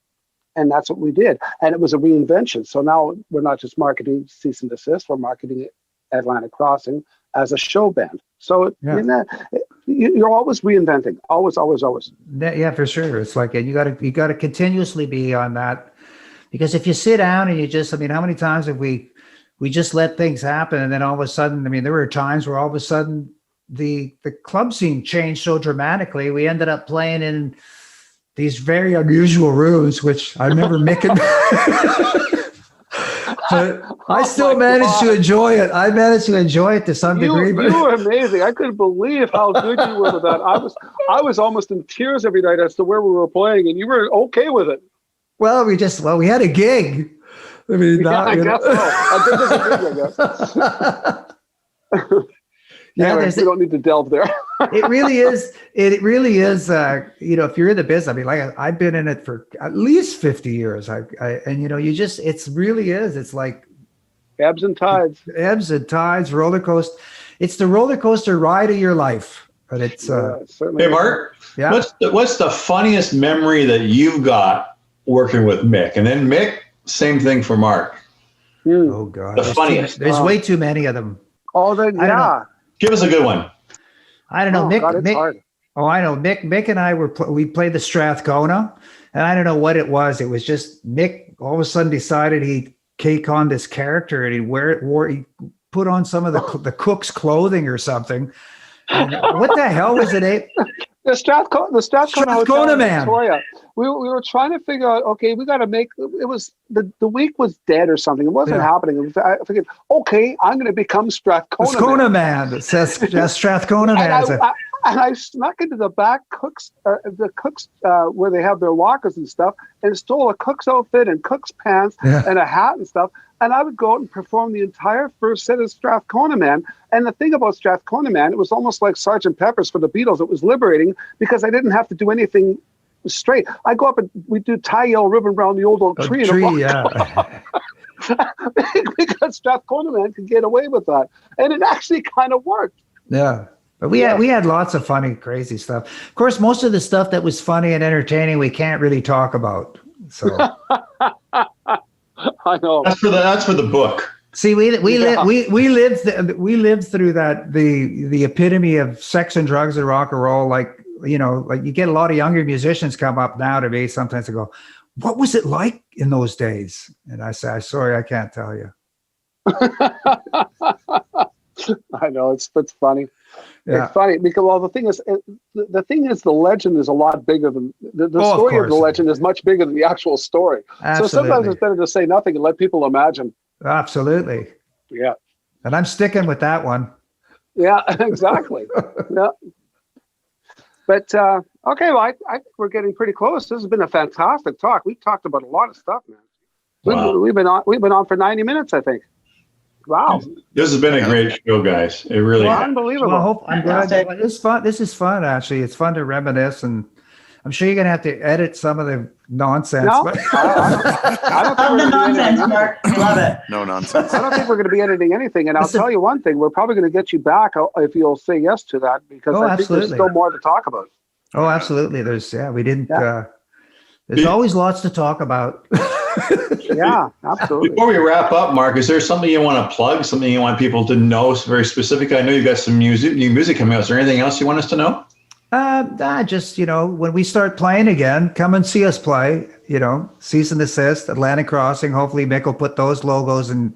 And that's what we did. And it was a reinvention. So now we're not just marketing Cease and Desist, we're marketing Atlantic Crossing as a show band. So you're always reinventing, always. Yeah, for sure. It's like you got to continuously be on that. Because if you sit down and you just, how many times have we just let things happen, and then all of a sudden, there were times where all of a sudden the club scene changed so dramatically. We ended up playing in these very unusual rooms, which I remember Mick and but I still managed to enjoy it. I managed to enjoy it to some degree. But you were amazing. I couldn't believe how good you were with that. I was almost in tears every night as to where we were playing, and you were okay with it. Well, we had a gig. I guess so. I guess. Anyway, we don't need to delve there. It really is. It really is. If you're in the business, I've been in it for at least 50 years. It really is. It's like ebbs and tides, roller coaster. It's the roller coaster ride of your life. But it's certainly. Hey, Marc. Yeah. What's the funniest memory that you've got working with Mick? And then Mick, same thing for Marc. Oh God, the funniest. There's way too many of them. Give us a good one. I don't know, Mick. God, it's hard. Oh, I know. Mick and I we played the Strathcona, and I don't know what it was. It was just Mick all of a sudden decided he'd take on this character and he put on some of the cook's clothing or something. And what the hell was it? The Strathcona Man. Victoria. We were trying to figure out, okay, we got to make, it was, the week was dead or something. It wasn't happening. I figured, okay, I'm going to become Strathcona Man. It says Strathcona Man. And I snuck into the back the cooks where they have their lockers and stuff, and stole a cook's outfit and cook's pants and a hat and stuff. And I would go out and perform the entire first set of Strathcona Man. And the thing about Strathcona Man, it was almost like Sgt. Pepper's for the Beatles. It was liberating because I didn't have to do anything straight. I go up and we do tie yellow ribbon around the old oak tree. Because Strathcona Man could get away with that. And it actually kind of worked. Yeah. But we had lots of funny, crazy stuff. Of course, most of the stuff that was funny and entertaining, we can't really talk about. So I know. That's for the book. See, we Yeah. we lived through that, the epitome of sex and drugs and rock and roll. Like, you know, like you get a lot of younger musicians come up now to me sometimes and go, "What was it like in those days?" And I say, "Sorry, I can't tell you." I know it's funny. Yeah. It's funny because, well, the thing is, the legend is a lot bigger than the Oh, of story of the course. legend is much bigger than the actual story. So sometimes Absolutely. it's better to say nothing and let people imagine. Absolutely. Yeah. And I'm sticking with that one. Yeah, exactly. Yeah. But okay, well, I think we're getting pretty close. This has been a fantastic talk. We've talked about a lot of stuff, man. Wow. We've been on for 90 minutes, I think. Wow. This has been a great show, guys. It really Well, has. unbelievable. Well, I'm glad. Fantastic. It's fun. This is fun, actually. It's fun to reminisce, and I'm sure you're gonna have to edit some of the nonsense. No, but- I don't think Love we're the gonna be editing nonsense, anything. Mark. I love it. No nonsense. I don't think we're going to be editing anything. And I'll Listen- tell you one thing: we're probably going to get you back if you'll say yes to that, because Oh, I think there's absolutely. still more to talk about. Oh, absolutely. We didn't. Yeah. There's always lots to talk about. Yeah, absolutely. Before we wrap up, Mark, is there something you want to plug? Something you want people to know? Very specific. I know you've got some new music coming out. Is there anything else you want us to know? Just, you know, when we start playing again, come and see us play. You know, Cease and Desist, Atlantic Crossing. Hopefully, Mick will put those logos and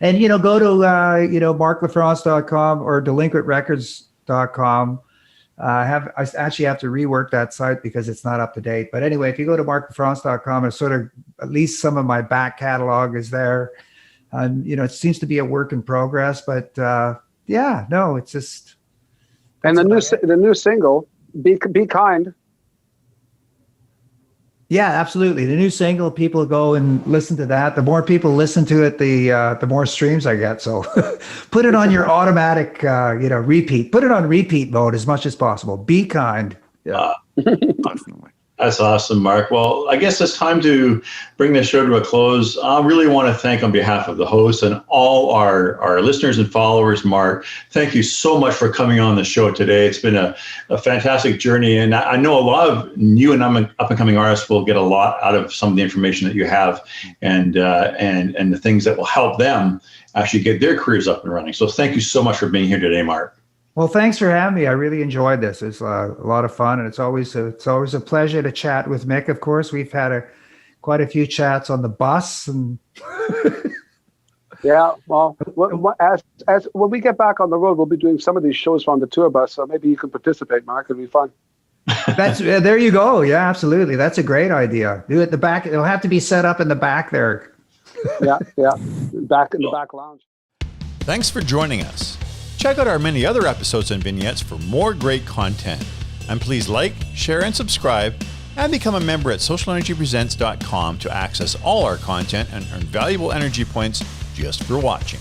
you know, go to marklafrance.com or delinquentrecords.com. I actually have to rework that site because it's not up to date. But anyway, if you go to marklafrance.com, it's sort of at least some of my back catalog is there. And, you know, it seems to be a work in progress. But yeah, no, it's just. And the new single, "Be Kind." Yeah, absolutely. The new single, people go and listen to that. The more people listen to it, the more streams I get. So put it on your automatic, repeat. Put it on repeat mode as much as possible. Be kind. Yeah. Definitely. That's awesome, Mark. Well, I guess it's time to bring this show to a close. I really want to thank, on behalf of the host and all our listeners and followers, Mark, thank you so much for coming on the show today. It's been a fantastic journey. And I know a lot of new and up-and-coming artists will get a lot out of some of the information that you have and the things that will help them actually get their careers up and running. So thank you so much for being here today, Mark. Well, thanks for having me. I really enjoyed this. It's a lot of fun, and it's always a pleasure to chat with Mick. Of course, we've had quite a few chats on the bus, and Yeah. Well, as when we get back on the road, we'll be doing some of these shows from the tour bus. So maybe you can participate, Mark. It'll be fun. that's there you go. Yeah, absolutely. That's a great idea. Do it at the back. It'll have to be set up in the back there. Yeah. Back in the back lounge. Thanks for joining us. Check out our many other episodes and vignettes for more great content. And please like, share, and subscribe, and become a member at SocialNRGPresents.com to access all our content and earn valuable energy points just for watching.